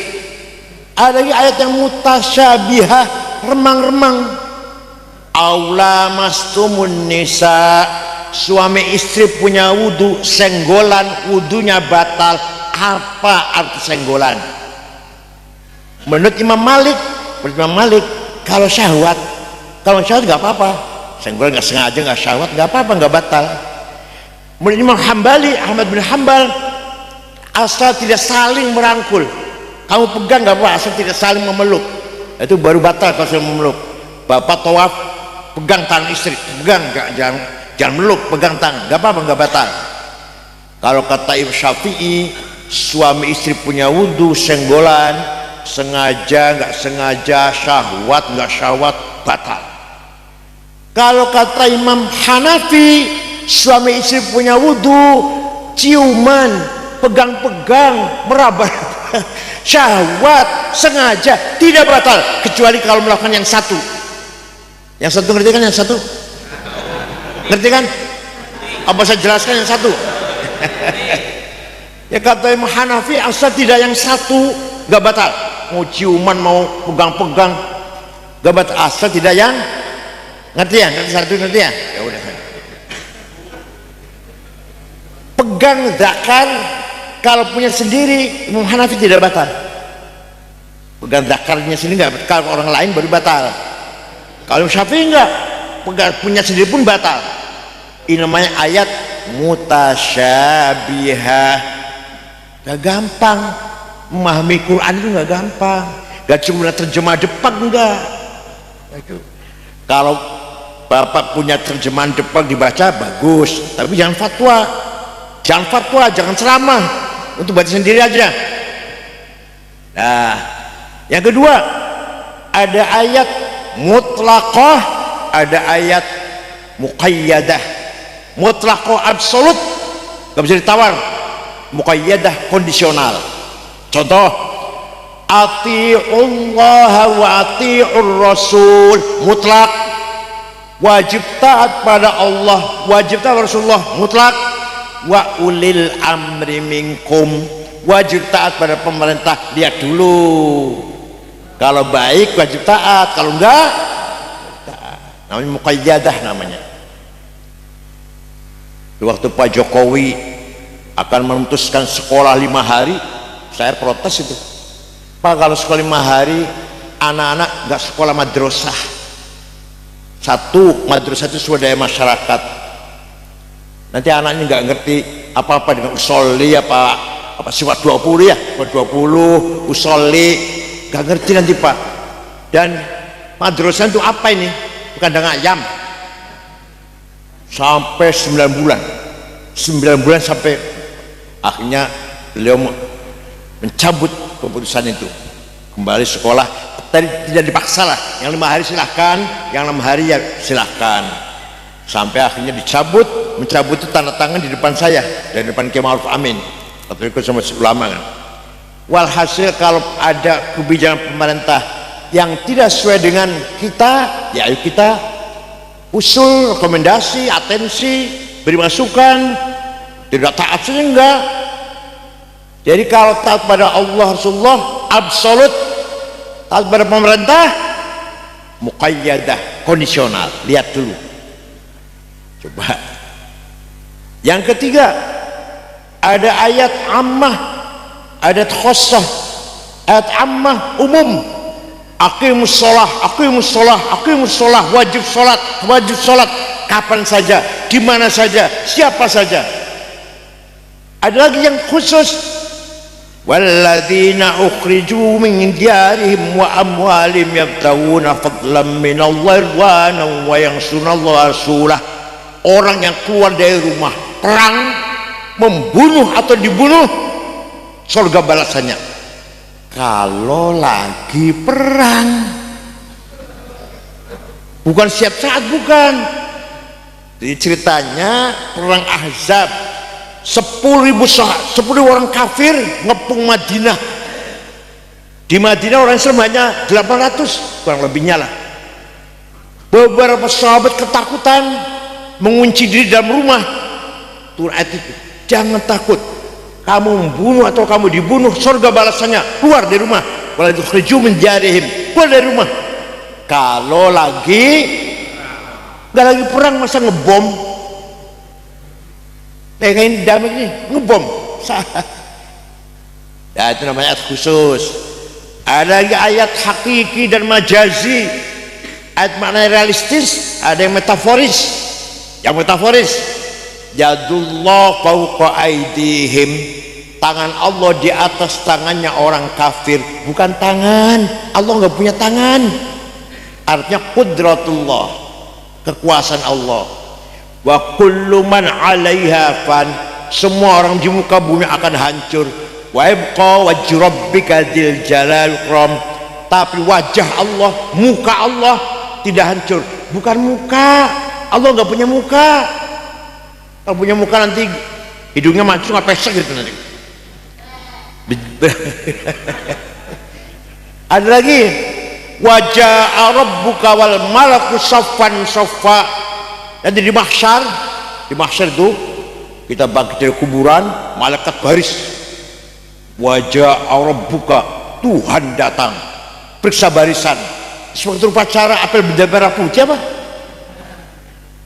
Ada lagi ayat yang mutasyabihah, remang-remang. Aula mastumun nisa, suami istri punya wudu, senggolan wudunya batal. Apa arti senggolan? Menurut Imam Malik, kalau syahwat nggak apa-apa. Senggolan nggak sengaja, nggak syahwat, nggak apa-apa, nggak batal. Menurut Imam Hambali, Ahmad bin Hambal, asal tidak saling merangkul, kamu pegang nggak apa, asal tidak saling memeluk, itu baru batal. Kalau saling memeluk, bapak tawaf pegang tangan istri, pegang, jangan meluk, pegang tangan, nggak apa-apa, nggak batal. Kalau kata Imam Syafi'i, suami istri punya wudu, senggolan, sengaja nggak sengaja, syahwat nggak syahwat, batal. Kalau kata Imam Hanafi, suami istri punya wudu, ciuman, pegang-pegang, meraba, syahwat, sengaja, tidak batal, kecuali kalau melakukan yang satu. Yang satu ngerti kan? Yang satu ngerti kan? Apa saya jelaskan yang satu? Ya kata Imam Hanafi, asal tidak yang satu gak batal. Mau ciuman, mau pegang-pegang gak batal, asal tidak yang, ngerti ya? Ngerti satu, ngerti ya? Ya udah. Pegang zakar kalau punya sendiri, Imam Hanafi tidak batal. Pegang zakarnya sendiri gak batal, kalau orang lain baru batal. Kalau Syafi'i enggak, pegang punya sendiri pun batal. Ini namanya ayat mutasyabihah. Gak gampang memahami Quran, itu gak gampang. Gak cuma terjemah Jepang, enggak. Kalau bapak punya terjemahan Jepang dibaca bagus, tapi jangan fatwa, jangan ceramah, untuk baca sendiri aja. Nah, yang kedua, ada ayat mutlaqah, ada ayat muqayyadah. Mutlaqah absolut, gak bisa ditawar. Muqayyadah kondisional. Contoh, ati'ullaha wa ati'ur rasul, mutlak, wajib taat pada Allah, wajib taat pada Rasulullah, mutlak. Wa ulil amri minkum, wajib taat pada pemerintah. Lihat dulu, kalau baik wajib taat, kalau enggak taat. Namanya muqayyadah namanya. Waktu Pak Jokowi akan memutuskan sekolah 5 hari, saya protes itu. Pak, kalau sekolah 5 hari, anak-anak nggak sekolah madrasah. Satu, madrasah itu swadaya masyarakat. Nanti anaknya nggak ngerti apa-apa dengan usolli, apa apa sifat 20 ya, sifat 20 usolli, gak ngerti nanti Pak. Dan madrasah itu apa ini? Kandang ayam sampai 9 bulan 9 bulan sampai akhirnya beliau mencabut keputusan itu, kembali sekolah. Tadi tidak dipaksa lah, yang 5 hari silahkan, yang 6 hari ya silahkan, sampai akhirnya mencabut itu tanda tangan di depan saya, dari depan Kiai Ma'ruf Amin atau ikut sama ulama kan. Walhasil kalau ada kebijakan pemerintah yang tidak sesuai dengan kita, ya ayo kita usul, rekomendasi, atensi, beri masukan. Tidak taat saja enggak. Jadi kalau taat pada Allah Rasulullah absolut, taat pada pemerintah muqayyadah, kondisional. Lihat dulu, coba. Yang ketiga, ada ayat ammah, ayat khusus, ayat ammah umum. Aqimus sholah, aqimus sholah, aqimus sholah, wajib sholat kapan saja, di mana saja, siapa saja. Ada lagi yang khusus, walladzina ukhriju min diyarihim wa amwalihim yabtaguna fadlan minallahi wa yansurunallaha rasulah. Orang yang keluar dari rumah perang, membunuh atau dibunuh, surga balasannya. Kalau lagi perang, bukan siap saat, bukan. Jadi ceritanya perang Ahzab, 10.000 orang kafir ngepung Madinah. Di Madinah orang Islam hanya 800 kurang lebihnya lah. Beberapa sahabat ketakutan, mengunci diri dalam rumah. Turun ayat itu, jangan takut, kamu membunuh atau kamu dibunuh, surga balasannya. Keluar dari rumah, wala tukhriju min diyarihim, keluar dari rumah. Kalau lagi nggak lagi perang, masa ngebom? Kayak ini damai ini ngebom. Ya itu namanya ayat khusus. Ada lagi ayat hakiki dan majazi. Ayat makna realistis, ada yang metaforis. Yang metaforis, yadullah fawqa aidihim, tangan Allah di atas tangannya orang kafir. Bukan tangan, Allah nggak punya tangan. Artinya qudratullah, kekuasaan Allah. Wa kullu man 'alaiha fan, semua orang di muka bumi akan hancur. Wa yabqa wajhu rabbika dzil jalal ikram, tapi wajah Allah, muka Allah tidak hancur. Bukan muka, Allah nggak punya muka. Kalau punya muka nanti hidungnya mancung apa pesek gitu nanti. Ada lagi, wajah rabbuka wal malaku saffan saffa. Nanti di mahsyar itu kita bangkit dari kuburan, malaikat baris. Wajah rabbuka, Tuhan datang, periksa barisan. Seperti upacara apel bendera merah putih apa?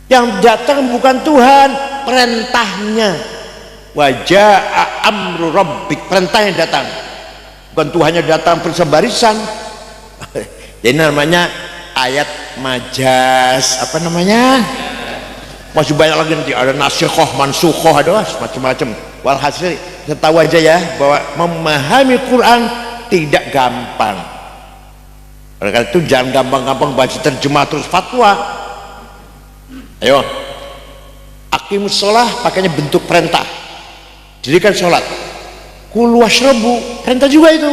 Yang datang bukan Tuhan, perintahnya. Wajah amru rabbik, perintahnya datang, bukan Tuhannya datang periksa barisan. Jadi namanya ayat majaz, apa namanya, masih banyak lagi nanti, ada nasikhoh, mansukhoh, ada macam-macam. Walhasil kita tahu aja ya bahwa memahami Quran tidak gampang. Oleh karena itu jangan gampang-gampang baca terjemah terus fatwa. Ayo, aqimus sholah pakainya bentuk perintah, dirikan sholat. Kulu washrabu, perintah juga itu,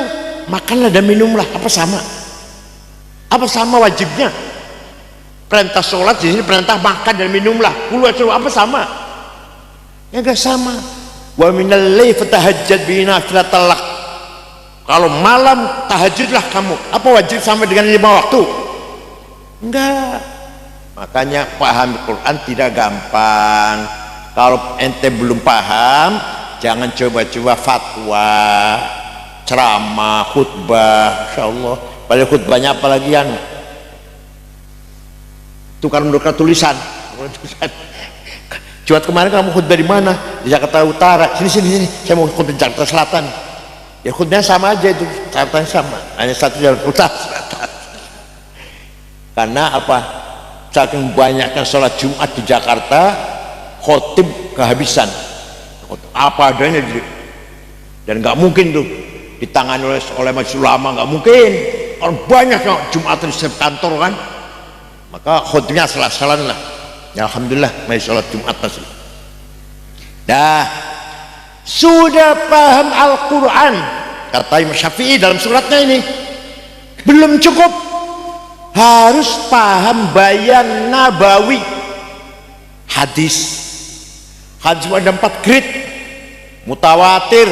makanlah dan minumlah. Apa sama? Apa sama wajibnya? Perintah sholat di sini perintah makan dan minumlah. Kulu washrabu, apa sama? Ya enggak sama. Wa minal laili fatahajjad bihi nafilatan lak. Kalau malam tahajudlah kamu. Apa wajib sampai dengan 5 waktu? Enggak. Makanya paham Quran tidak gampang. Kalau ente belum paham, jangan coba-coba fatwa, ceramah, khutbah. Insyaallah. Pada khutbahnya apalagi yang tukar menukar tulisan. Jumat kemarin kamu khutbah di mana? Di Jakarta Utara. Sini. Saya mau khutbah di Jakarta Selatan. Ya khutbahnya sama aja itu, catatannya sama. Hanya satu jalan utara selatan. Karena apa? Saking banyaknya sholat Jumat di Jakarta, khotib kehabisan. Apa adanya Dan nggak mungkin tuh ditangani oleh majelis ulama, nggak mungkin. Orang banyak yang Jumatan di setiap kantor kan, maka khutbahnya salah-salah lah. Ya, alhamdulillah majelis sholat Jumat masih. Dah sudah paham Al-Quran, kata Imam Syafi'i dalam suratnya ini, belum cukup, harus paham bayan nabawi. Hadis ada 4 grade: mutawatir,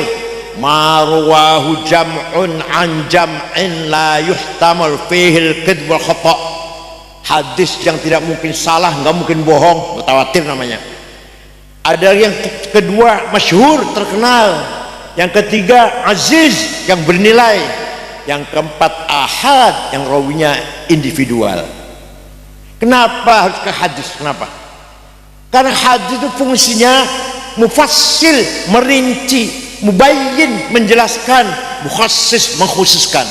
marwahu jam'un an jam'in la yuhtamal fihil kidb wal khata'. Hadis yang tidak mungkin salah, nggak mungkin bohong, mutawatir namanya. Ada yang kedua masyhur, terkenal. Yang ketiga aziz, yang bernilai. Yang keempat ahad, yang rawinya individual. Kenapa harus ke hadis? Kenapa? Karena hadis itu fungsinya mufassil, merinci, mubayyin, menjelaskan, mukhassis, mengkhususkan.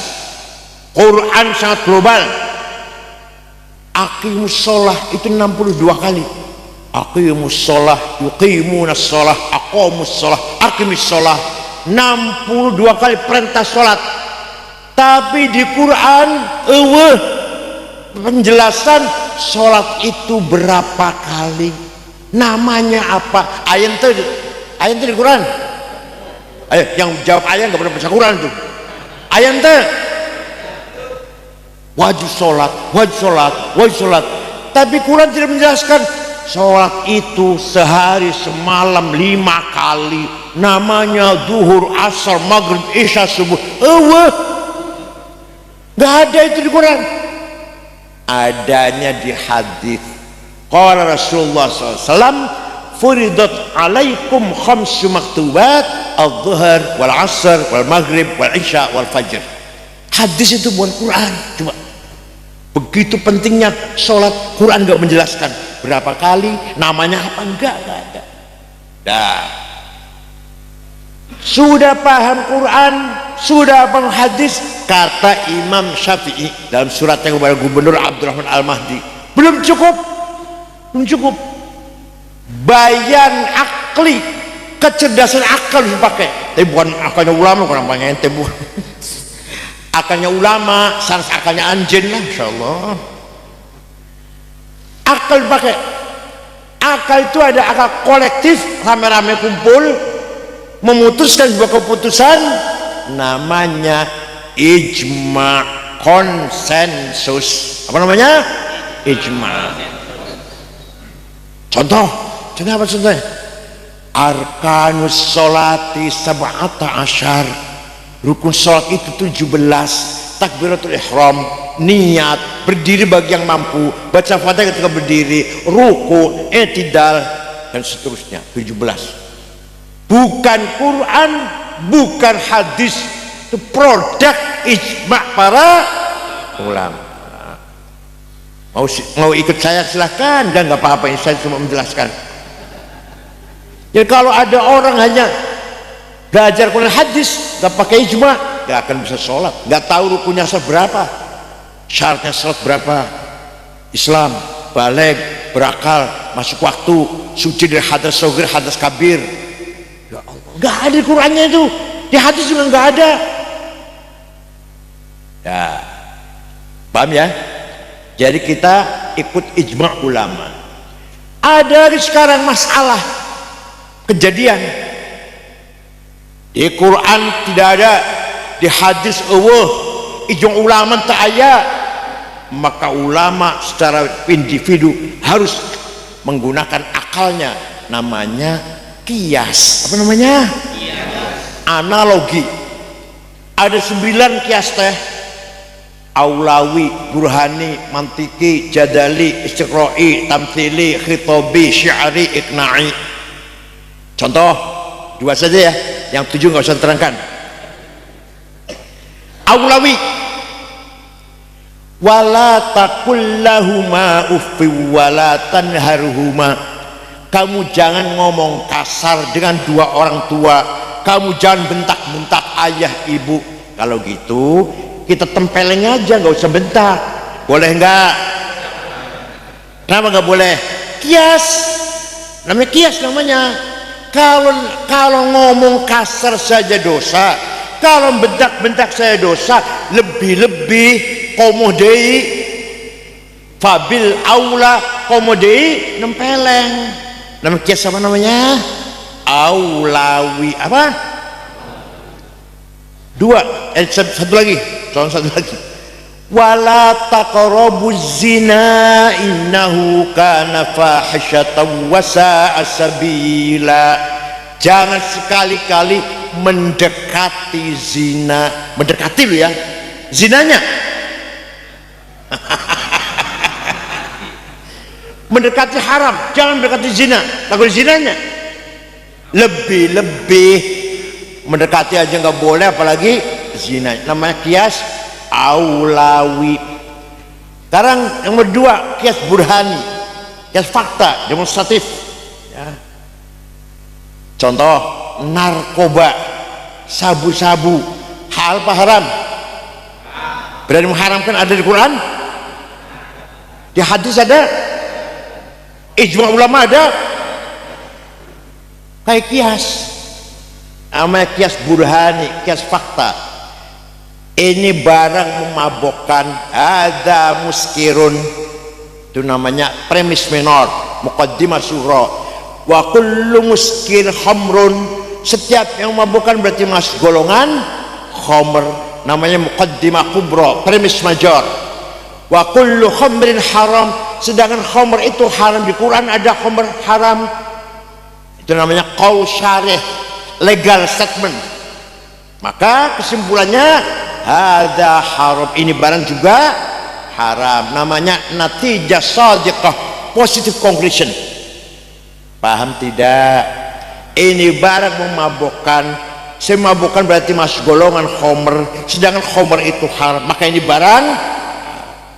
Quran sangat global. Aqimus sholah itu 62 kali. Aqimus sholah, yuqimunas sholah, aqamus sholah, aqimis sholah, 62 kali perintah sholat. Tapi di Quran penjelasan sholat itu berapa kali, namanya apa, ayat itu di Quran. Ayo yang jawab ayat nggak pernah baca Quran tuh. Ayat itu wajib sholat, wajib sholat, wajib sholat. Tapi Quran tidak menjelaskan sholat itu sehari semalam 5 kali, namanya zuhur, asar, maghrib, isya, subuh. Nggak ada itu di Quran. Adanya di hadis. Qala Rasulullah SAW, furidat alaikum khamsu maktubat, al-zuhar, wal asar, wal maghrib, wal isya, wal fajr. Hadis itu bukan Quran. Coba, begitu pentingnya sholat, Quran nggak menjelaskan berapa kali, namanya apa, enggak ada. Dah, sudah paham Quran, sudah paham hadis, kata Imam Syafi'i dalam suratnya kepada Gubernur Abdurrahman Al-Mahdi, belum cukup, belum cukup. Bayan akli, kecerdasan akal harus dipakai. Tapi bukan akalnya ulama, kurang banyak ente bukan. Akalnya ulama, sans akalnya anjing lah, insyaallah. Akal dipakai. Akal itu ada akal kolektif, rame-rame kumpul memutuskan sebuah keputusan, namanya ijma, konsensus. Apa namanya? Ijma. Contoh apa contohnya? Arkanus sholati sab'ata asyar. Rukun sholat itu 17. Takbiratul ihram, niat, berdiri bagi yang mampu, baca fatihah ketika berdiri, ruku, i'tidal, dan seterusnya. 17. Bukan Quran, bukan hadis, itu produk ijma para ulama. Mau ikut saya silahkan, dan nggak apa-apa, saya cuma menjelaskan. Jadi kalau ada orang hanya belajar Quran hadis nggak pakai ijma, nggak akan bisa sholat, nggak tahu rukunnya seberapa, syaratnya sholat berapa, Islam, baligh, berakal, masuk waktu, suci dari hadas shogir, hadas kabir. Ya Allah, nggak ada di Qurannya itu, di hadis juga nggak ada. Ya, paham ya? Jadi kita ikut ijma ulama. Ada sekarang masalah kejadian di Quran tidak ada, di hadis ijma ulama tak ada, maka ulama secara individu harus menggunakan akalnya, namanya kias. Apa namanya? Kias. Analogi. Ada 9 kias teh: Aulawi, Burhani, Mantiki, Jadali, Istiqra'i, Tamthili, Khitabi, Syi'ari, Iqna'i. Contoh 2 saja ya, yang 7 nggak usah terangkan. Aulawi, wala taqul lahuma uffi wala tanharhuma. Kamu jangan ngomong kasar dengan 2 orang tua, kamu jangan bentak-bentak ayah ibu. Kalau gitu kita tempeleng aja, nggak usah bentak. Boleh nggak? Kenapa nggak boleh? Kias, namanya kias namanya. Kalau ngomong kasar saja dosa, kalau bentak-bentak saya dosa, lebih-lebih komodei fabil aula komodei nempeleng. Nama kias apa namanya? Aulawi apa? Satu lagi, contoh satu lagi. Wala taqrabuz zina innahu kana fahisyatan wa sa'a sabila. Jangan sekali-kali mendekati zina. Mendekati lu ya, zinanya. Mendekati haram, jangan mendekati zina. Takut zinanya. Lebih-lebih mendekati aja nggak boleh, apalagi zina. Namanya kias aulawi. Sekarang yang kedua, kias burhani, kias fakta, demonstratif ya. Contoh narkoba, sabu-sabu, hal apa haram? Berani mengharamkan, ada di Quran, di hadis ada, ijma ulama ada. Kayak kias, namanya kias burhani, kias fakta. Ini barang memabokkan, ada muskirun, itu namanya premis minor, muqaddimah sughra. Wa kullu muskir khamrun, setiap yang memabokkan berarti masuk golongan khamr, namanya muqaddimah kubra, premis major. Wa kullu khamrin haram, sedangkan khamr itu haram. Di Quran ada khamr haram, itu namanya qaul syarih, legal statement. Maka kesimpulannya ada haram, ini barang juga haram, namanya natijah shadiqah, positive conclusion. Paham tidak? Ini barang memabukkan, semabukkan berarti masuk golongan khomer, sedangkan khomer itu haram, maka ini barang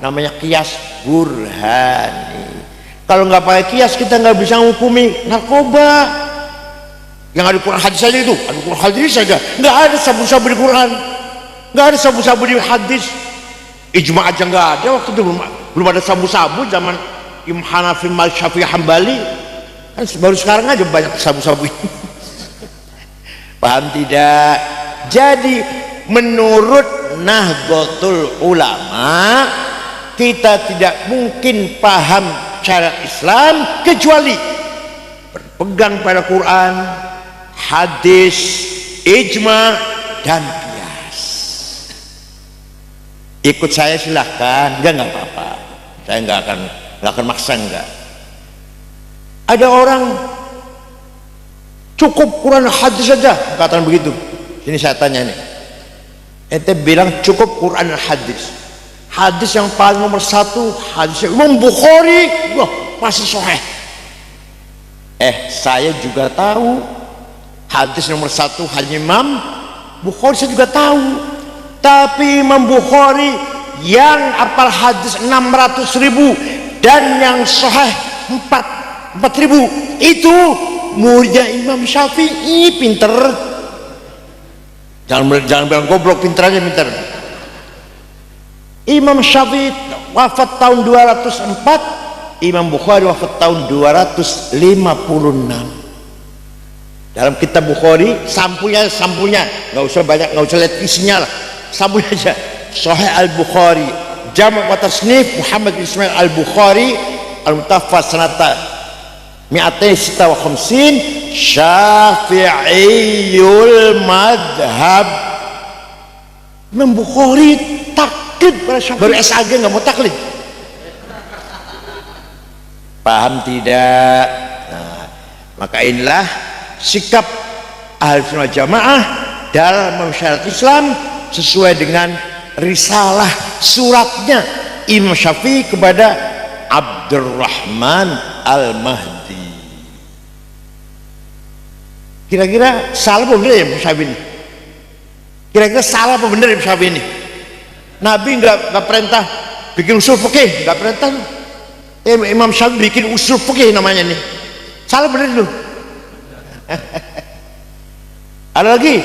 namanya kias burhani. Kalau nggak pakai kias kita nggak bisa menghukumi narkoba. Yang ada di Quran hadis saja itu, ada Quran hadis saja, nggak ada sabu-sabu di Quran, nggak ada sabu-sabu di hadis. Ijma aja nggak ada waktu itu, belum ada sabu-sabu zaman Imam Hanafi, Malik, Syafi'i, Hambali. Kan baru sekarang aja banyak sabu-sabu. Paham tidak? Jadi menurut Nahdlatul Ulama, kita tidak mungkin paham syariat Islam kecuali berpegang pada Quran, hadis, ijma, dan qiyas. Ikut saya silahkan, nggak apa-apa. Saya nggak akan maksa, enggak. Ada orang cukup Quran hadis saja, katakan begitu. Ini saya tanya nih, ente bilang cukup Quran dan hadis. Hadis yang paling nomor satu hadis Imam Bukhari, wah pasti sahih. Saya juga tahu hadis nomor satu hadis Imam Bukhari, saya juga tahu. Tapi Imam Bukhari yang apal hadis 600.000 dan yang sahih 4.000, itu muridnya Imam Syafi'i. Pinter, jangan bilang goblok, pinter aja, pinter. Imam Syafi'i wafat tahun 204, Imam Bukhari wafat tahun 256. Dalam kitab Bukhari, sampulnya nggak usah banyak, nggak usah lihat isinya lah, sampulnya aja. Sahih Al-Bukhari, Jama' wa Tasnif Muhammad bin Ismail Al-Bukhari, Al-Mutawaffā sanata 256, Syafi'iyul madhab. Imam Bukhari taklid pada Syafi'i, baru SAG nggak mau taklid. Paham tidak? Nah, maka inilah sikap Ahlussunnah Jamaah dalam syariat Islam sesuai dengan risalah suratnya Imam Syafi'i kepada Abdurrahman Al-Mahdi. Kira-kira salah apa benar ya Imam Syafi'i ini? Kira-kira salah apa benar Imam Syafi'i ini? Nabi nggak perintah bikin usul fikih, nggak perintah. Imam Syafi'i bikin usul fikih namanya nih. Salah benar itu? Ada lagi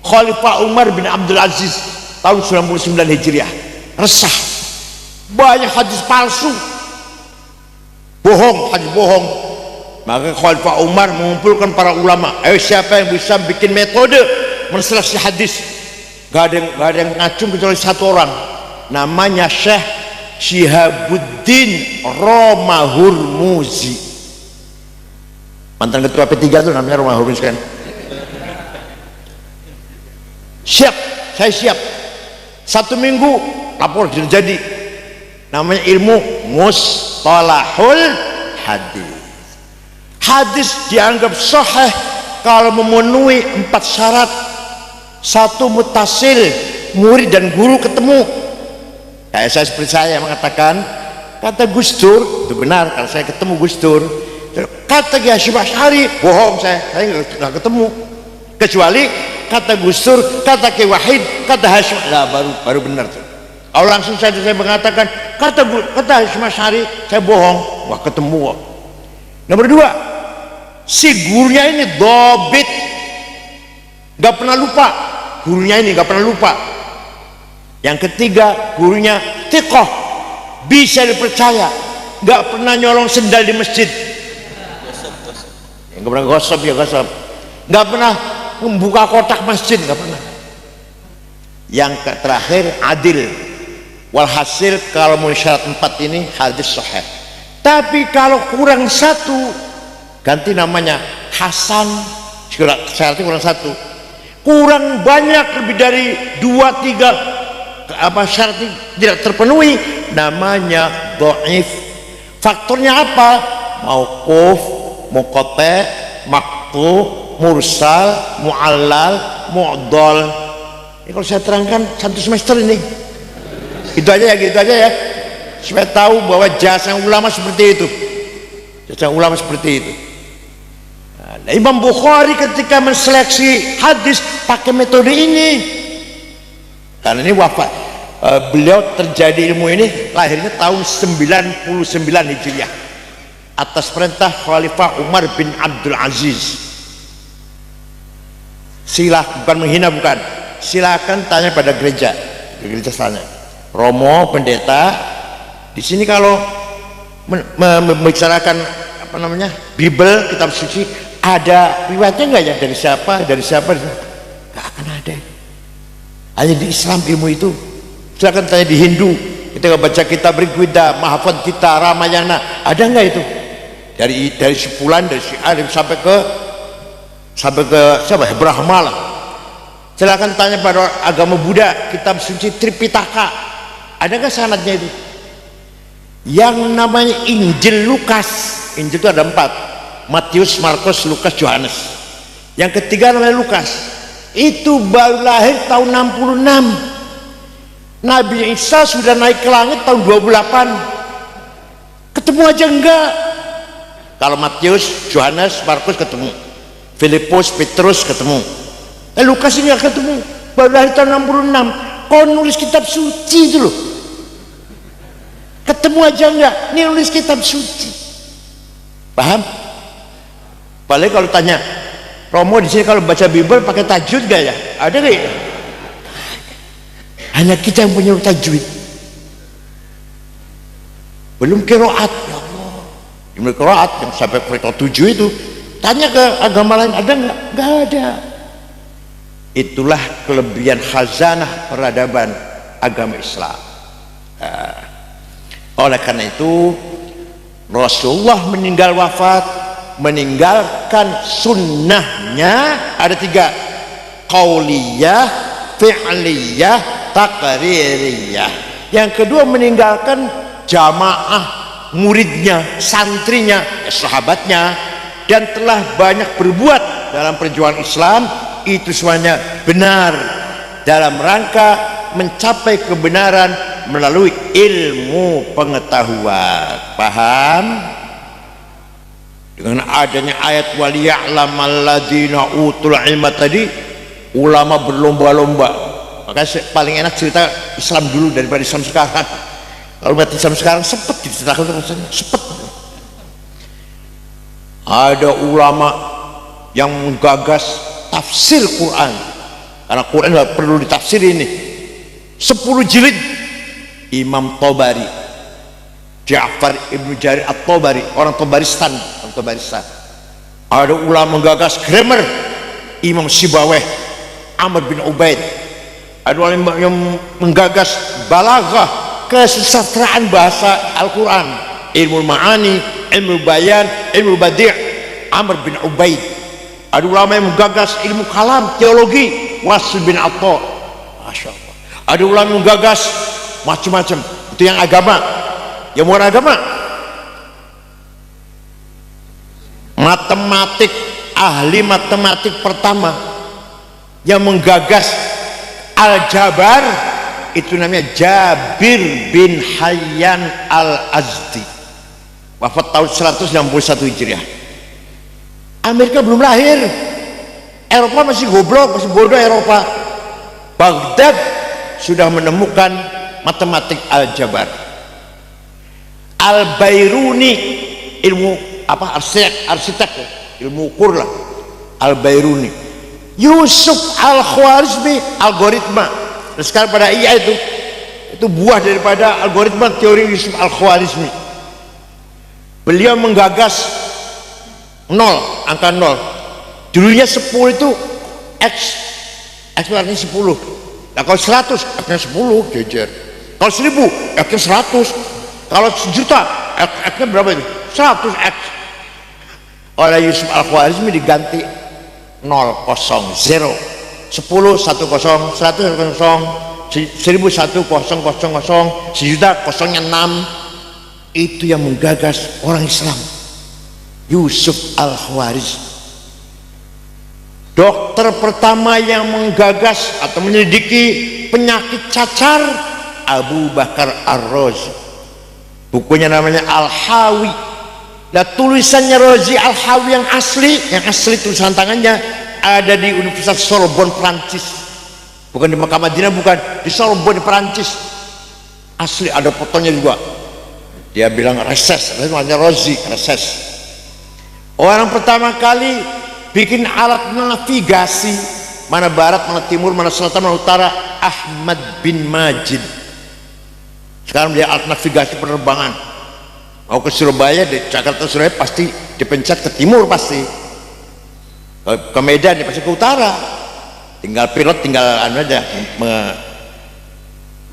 Khalifah Umar bin Abdul Aziz tahun 99 Hijriah, resah, banyak hadis palsu, bohong, hadis bohong. Maka Khalifah Umar mengumpulkan para ulama, ayo siapa yang bisa bikin metode menseleksi hadis. Gak ada yang ngacung kecuali satu orang, namanya Syekh Syihabuddin Romahurmuzi, mantan ketua P3 itu namanya Romahurmuzi kan. Siap, saya siap. 1 minggu lapor jadi. Namanya ilmu mustalahul hadis. Hadis dianggap sahih kalau memenuhi 4 syarat. 1, mutasil, murid dan guru ketemu. Kayak saya seperti saya mengatakan, kata Gus Dur itu benar kalau saya ketemu Gus Dur. Kata Kiai Hasyim Asy'ari bohong, saya nggak ketemu. Kecuali kata Gus Dur, kata Kiai Wahid, kata Hasyim, nah baru benar tuh. Kalau langsung saja saya mengatakan kata Hasyim Asy'ari, saya bohong, wah ketemu. Nomor 2, si gurunya ini dobit, nggak pernah lupa. Gurunya ini nggak pernah lupa. Yang ketiga, gurunya thiqah, bisa dipercaya, nggak pernah nyolong sendal di masjid, nggak pernah gosip, nggak pernah membuka kotak masjid, nggak pernah. Yang terakhir, adil. Walhasil kalau mau syarat 4 ini hadis sahih. Tapi kalau kurang 1, ganti namanya hasan. Syaratnya kurang 1, kurang banyak, lebih dari 2-3 syarat tidak terpenuhi, namanya dhaif. Faktornya apa? Mauquf, muqatta', maqtu', mursal, mu'allal, mu'dhal. Ini kalau saya terangkan 1 semester ini. Gitu aja ya, supaya tahu bahwa jasa ulama seperti itu. Nah, Imam Bukhari ketika menseleksi hadis pakai metode ini. Karena ini wafat, beliau terjadi ilmu ini lahirnya tahun 99 Hijriah atas perintah Khalifah Umar bin Abdul Aziz. Bukan menghina, bukan. Silakan tanya pada gereja sana. Romo, pendeta, di sini kalau membicarakan Bible, kitab suci, ada riwayatnya enggak ya, dari siapa? Enggak akan ada. Hanya di Islam ilmu itu. Silakan tanya di Hindu, kita baca kitab Rigveda, Mahafad kita, Ramayana, ada enggak itu? Dari sepulan, dari si Alim sampai ke siapa? Brahma lah. Silakan tanya pada agama Buddha, kitab suci Tripitaka, adakah sanadnya itu? Yang namanya Injil Lukas, Injil itu ada 4, Matius, Markus, Lukas, Yohanes. Yang ketiga namanya Lukas, itu baru lahir tahun 66. Nabi Isa sudah naik ke langit tahun 28. Ketemu aja enggak. Kalau Matius, Yohanes, Markus ketemu, Filipus, Petrus ketemu. Lukas ini enggak ketemu, baru lahir tahun 66. Kau nulis kitab suci itu loh, ketemu aja enggak. Ini nulis kitab suci, paham? Paling kalau tanya, Romo di sini kalau baca Bible pakai tajwid gak ya? Ada gak ya? Hanya kita yang punya tajwid, belum qiraat. Ya Allah, ilmu qiraat yang sampai peringkat 7 itu, tanya ke agama lain ada nggak? Nggak ada. Itulah kelebihan khazanah peradaban agama Islam. Oleh karena itu Rasulullah meninggalkan sunnahnya ada 3, qauliyah, fi'liyah, taqririyah. Yang kedua meninggalkan jamaah muridnya, santrinya, sahabatnya, dan telah banyak berbuat dalam perjuangan Islam. Itu semuanya benar dalam rangka mencapai kebenaran melalui ilmu pengetahuan. Paham? Dengan adanya ayat waliya'lamal ladzina utul ilma tadi, ulama berlomba-lomba. Makanya paling enak cerita Islam dulu daripada Islam sekarang. Kalau umat Islam sekarang sepet diceritakan rasanya, sepet. Ada ulama yang menggagas tafsir Quran, karena Quran nggak perlu ditafsir ini 10 jilid. Imam Tobari, Ja'far ibnu Jarir at-Tobari, orang Tobaristan, atau barista. Ada ulama menggagas grammar, Imam Sibawayh, Amr bin Ubaid. Ada ulama yang menggagas balaghah, kesusastraan bahasa Al-Quran, ilmu ma'ani, ilmu bayan, ilmu badi', Amr bin Ubaid. Ada ulama yang menggagas ilmu kalam, teologi, Wasil bin Atta. Masya Allah. Ada ulama yang menggagas macam-macam. Itu yang agama. Yang bukan agama, matematik, ahli matematik pertama yang menggagas aljabar itu namanya Jabir bin Hayyan al-Azdi, wafat tahun 161 Hijriah. Amerika belum lahir, Eropa masih goblok, masih bodoh Eropa. Baghdad sudah menemukan matematik aljabar. Al-Bairuni, ilmu apa, arsitek, ilmu ukur lah, Al-Bairuni. Yusuf Al-Khwarizmi, algoritma. Dan sekarang pada IA itu buah daripada algoritma teori Yusuf Al-Khwarizmi. Beliau menggagas nol, angka nol. Dulunya 10 itu X artinya 10. Nah kalau 100 X-nya 10, jejer. Kalau 1000 X-nya 100. Kalau 1.000.000 X-nya berapa itu? 100 X. Oleh Yusuf Al-Khwarizmi diganti 0, 0, 10, 1, 0, 100, 1, 0, 1000, 1, 0, 0, 1.000.000, 6. Itu yang menggagas orang Islam, Yusuf Al-Khwarizmi. Dokter pertama yang menggagas atau menyelidiki penyakit cacar, Abu Bakar Ar-Razi. Bukunya namanya Al-Hawi. Nah, tulisannya Razi Al-Hawi yang asli tulisan tangannya ada di Universitas Sorbonne Prancis, bukan di Mekah Madinah, bukan, di Sorbonne Prancis. Asli, ada fotonya juga. Dia bilang reses, namanya Razi, reses. Orang pertama kali bikin alat navigasi, mana barat, mana timur, mana selatan, mana utara, Ahmad bin Majid. Sekarang dia alat navigasi penerbangan. Mau ke Surabaya, di Jakarta Surabaya pasti dipencet ke timur, pasti ke Medan pasti ke utara. Tinggal pilot, tinggal aja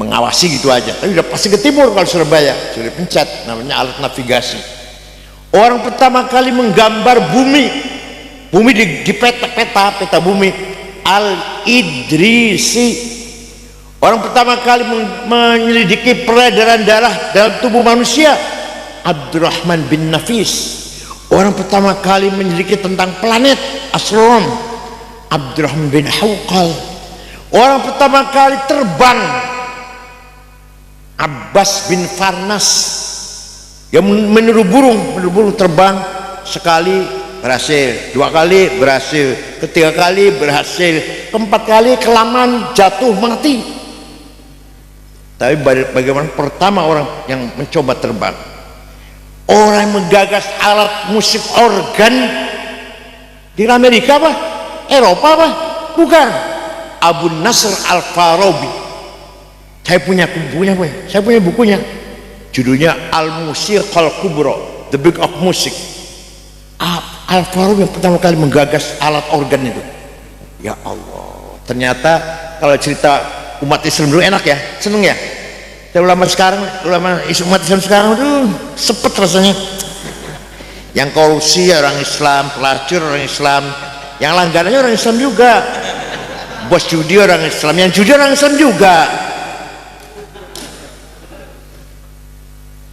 mengawasi gitu aja. Tapi udah pasti ke timur kalau Surabaya, sudah dipencet, namanya alat navigasi. Orang pertama kali menggambar bumi di peta bumi, Al-Idrisi. Orang pertama kali menyelidiki peredaran darah dalam tubuh manusia, Abdurrahman bin Nafis. Orang pertama kali menyelidiki tentang planet, astronom, Abdurrahman bin Hawqal. Orang pertama kali terbang, Abbas bin Farnas, yang meniru burung terbang. Sekali berhasil, 2 kali berhasil, ketiga kali berhasil, keempat kali kelamaan jatuh mati. Tapi bagaimana pertama orang yang mencoba terbang? Orang yang menggagas alat musik organ di Amerika apa? Eropa apa? Bukan. Abu Nasr Al-Farabi. Saya punya bukunya. Judulnya Al-Musiqal Kubra, The Book of Music. Al-Farabi yang pertama kali menggagas alat organ itu. Ya Allah, ternyata kalau cerita umat Islam dulu enak ya, seneng ya. Ulama umat Islam sekarang, aduh, sepet rasanya. Yang korupsi orang Islam, pelacur orang Islam, yang langganannya orang Islam juga, bos judi orang Islam, yang judi orang Islam juga.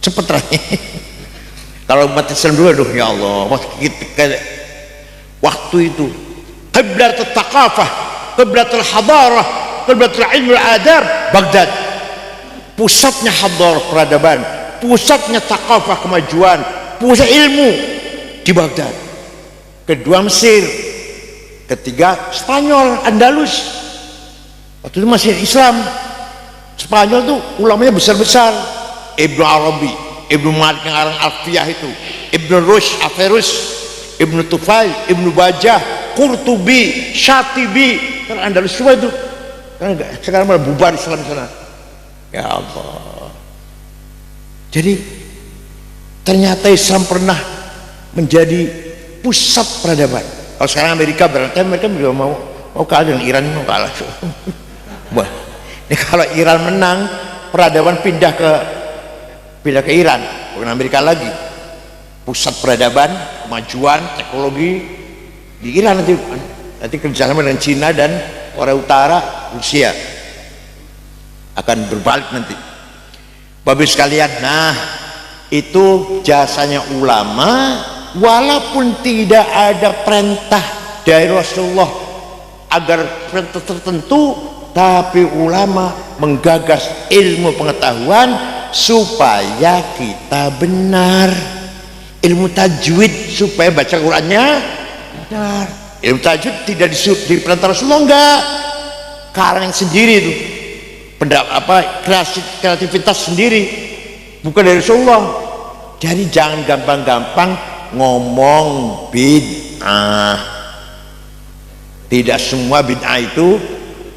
Cepet rasanya. Kalau umat Islam dulu, aduh ya Allah, waktu itu qiblatul thaqafah, qiblatul hadarah, qiblatul ilmu al-adab, Baghdad. Pusatnya hadar peradaban, pusatnya thaqafah kemajuan, pusat ilmu di Baghdad. Kedua Mesir, ketiga Spanyol, Andalus. Waktu itu masih Islam. Spanyol tuh ulamanya besar-besar, Ibnu Arabi, Ibnu Malik yang arang Alfiyah itu, Ibnu Rushd, Averus, Ibnu Tufail, Ibnu Bajah, Qurtubi, Syatibi, kan Andalus semua itu. Kan sekarang malah bubar Islam di sana. Ya Allah. Jadi ternyata Islam pernah menjadi pusat peradaban. Kalau sekarang Amerika berarti mereka juga mau kalah dengan Iran, mau kalah. Wah, ini kalau Iran menang, peradaban pindah ke Iran, bukan Amerika lagi. Pusat peradaban, kemajuan, teknologi di Iran nanti kerjasama dengan Cina dan Korea Utara, Rusia akan berbalik nanti. Bapak sekalian, nah itu jasanya ulama. Walaupun tidak ada perintah dari Rasulullah agar perintah tertentu, tapi ulama menggagas ilmu pengetahuan supaya kita benar. Ilmu tajwid supaya baca Qurannya benar. Ilmu tajwid tidak di perintah Rasulullah, enggak, karang sendiri itu, kreativitas sendiri, bukan dari Rasulullah. Jadi jangan gampang-gampang ngomong bid'ah. Tidak semua bid'ah itu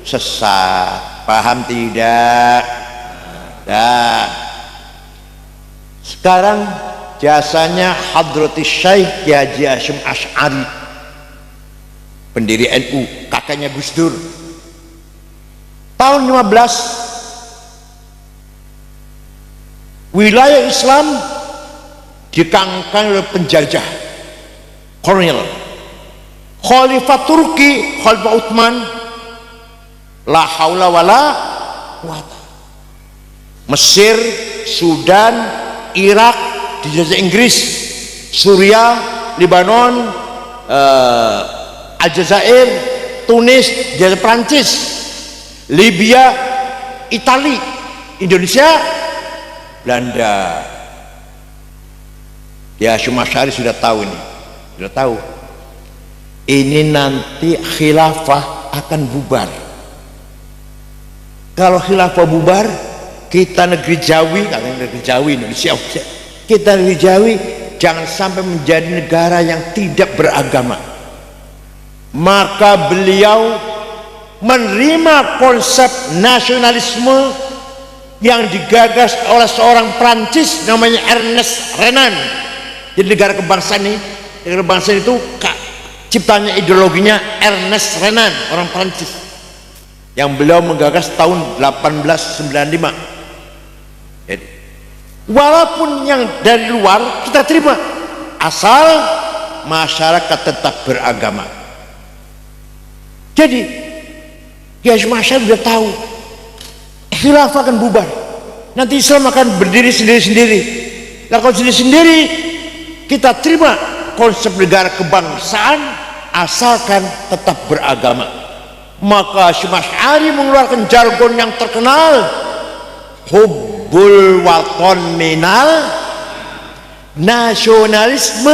sesat, paham tidak? Nah, sekarang jasanya Hadratus Syekh Kiai Haji Hasyim Asy'ari, pendiri NU, kakaknya Gus Dur. Tahun 15 wilayah Islam dikangkang oleh penjajah kolonial. Khalifah Turki, Khalifah Utsman, la haula wala quwata. Mesir, Sudan, Irak dijajah Inggris, Suriah, Lebanon, Aljazair, Tunis dijajah Prancis, Libya, Itali, Indonesia, Belanda. Ya, Hasyim Asy'ari sudah tahu ini, sudah tahu. Ini nanti khilafah akan bubar. Kalau khilafah bubar, kita negeri Jawi, Indonesia, kita negeri Jawi jangan sampai menjadi negara yang tidak beragama. Maka beliau menerima konsep nasionalisme yang digagas oleh seorang Prancis namanya Ernest Renan. Jadi negara kebangsaan itu ciptanya, ideologinya Ernest Renan, orang Prancis, yang beliau menggagas tahun 1895. Jadi, walaupun yang dari luar kita terima, asal masyarakat tetap beragama. Jadi ya masyarakat sudah tahu khilafah akan bubar, nanti Islam akan berdiri sendiri-sendiri. Nah, kalau sendiri-sendiri kita terima konsep negara kebangsaan asalkan tetap beragama. Maka Hasyim Asy'ari mengeluarkan jargon yang terkenal, hubbul waton minal, nasionalisme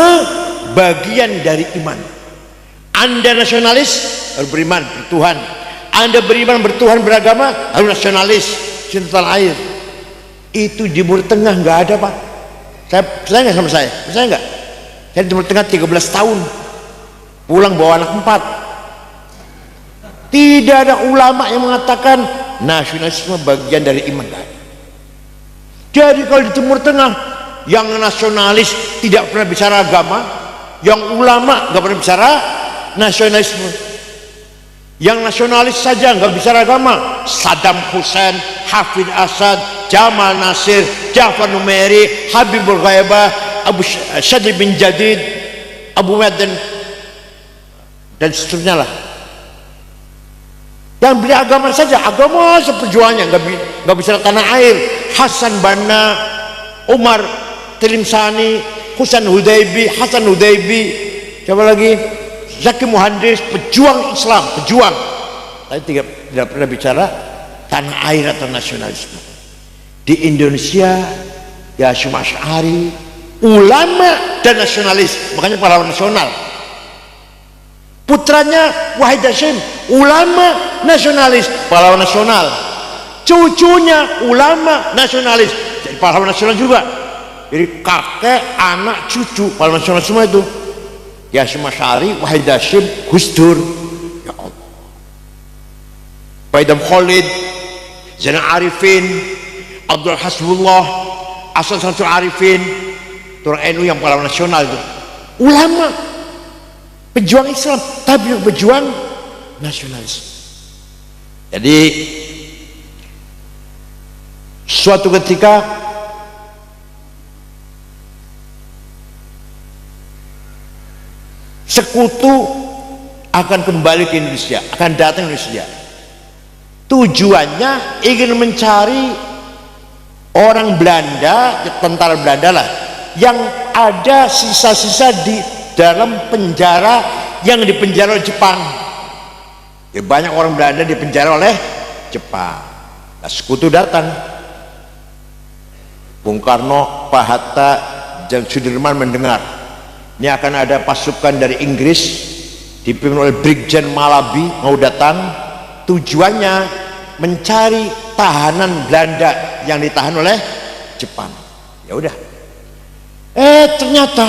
bagian dari iman. Anda nasionalis harus beriman bertuhan, Anda beriman bertuhan beragama harus nasionalis, cinta tanah air. Itu di Timur Tengah nggak ada, Pak. Saya nggak sama saya nggak. Saya di Timur Tengah 13 tahun, pulang bawa anak 4. Tidak ada ulama yang mengatakan nasionalisme bagian dari iman. Jadi kalau di Timur Tengah yang nasionalis tidak pernah bicara agama, yang ulama nggak pernah bicara nasionalisme, yang nasionalis saja nggak bicara agama, Saddam Hussein, Hafid Asad, Jamal Nasir, Jafar Numeri, Habibur Ghaibah, Abu Syadli bin Jadid, Abu Madden, dan seterusnya lah. Yang beli agama saja, agama seperjuangannya, nggak bicara tanah air. Hasan Banna, Umar Tilimsani, Hasan Hudaybi, coba lagi, Zaki Muhandis, pejuang Islam, pejuang. Tapi tidak pernah bicara tanah air atau nasionalisme. Di Indonesia, ya Hasyim Asy'ari, ulama dan nasionalis, makanya pahlawan nasional. Putranya Wahid Hasyim, ulama nasionalis, pahlawan nasional. Cucunya ulama nasionalis, jadi pahlawan nasional juga. Jadi kakek, anak, cucu, pahlawan nasional semua itu. Ya Hasyim Asy'ari, Wahid Hasyim, Gus Dur. Ya Allah. Pak Idam Khalid, Zainal Arifin, Abdul Hasbullah, Hasan Samsul Arifin, orang NU yang pahlawan nasional itu. ulama, pejuang Islam, tapi pejuang nasionalis. Jadi suatu ketika sekutu akan kembali ke Indonesia, akan datang ke Indonesia. Tujuannya ingin mencari orang Belanda, tentara Belanda lah, yang ada sisa-sisa di dalam penjara yang dipenjara oleh Jepang. Ya, banyak orang Belanda dipenjara oleh Jepang. Nah, sekutu datang. Bung Karno, Pak Hatta, dan Sudirman mendengar ini akan ada pasukan dari Inggris dipimpin oleh Brigjen Malabi mau datang. Tujuannya mencari tahanan Belanda yang ditahan oleh Jepang. Ya udah. Ternyata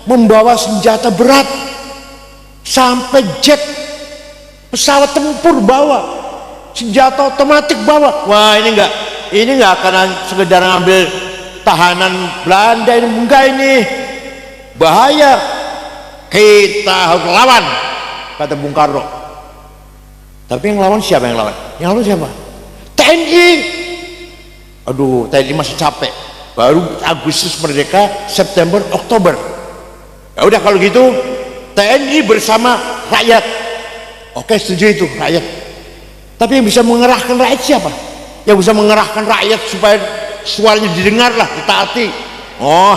membawa senjata berat, sampai jet pesawat tempur bawa, senjata otomatis bawa. Wah, ini enggak akan sekedar ngambil tahanan Belanda, ini enggak, ini bahaya, kita harus lawan, kata Bung Karno. Tapi yang lawan siapa? Yang lawan siapa? TNI. Aduh, TNI masih capek, baru Agustus merdeka, September, Oktober. Ya udah kalau gitu TNI bersama rakyat. Oke, setuju itu, rakyat. Tapi yang bisa mengerahkan rakyat siapa? Yang bisa mengerahkan rakyat supaya suaranya didengar lah, ditaati. Oh,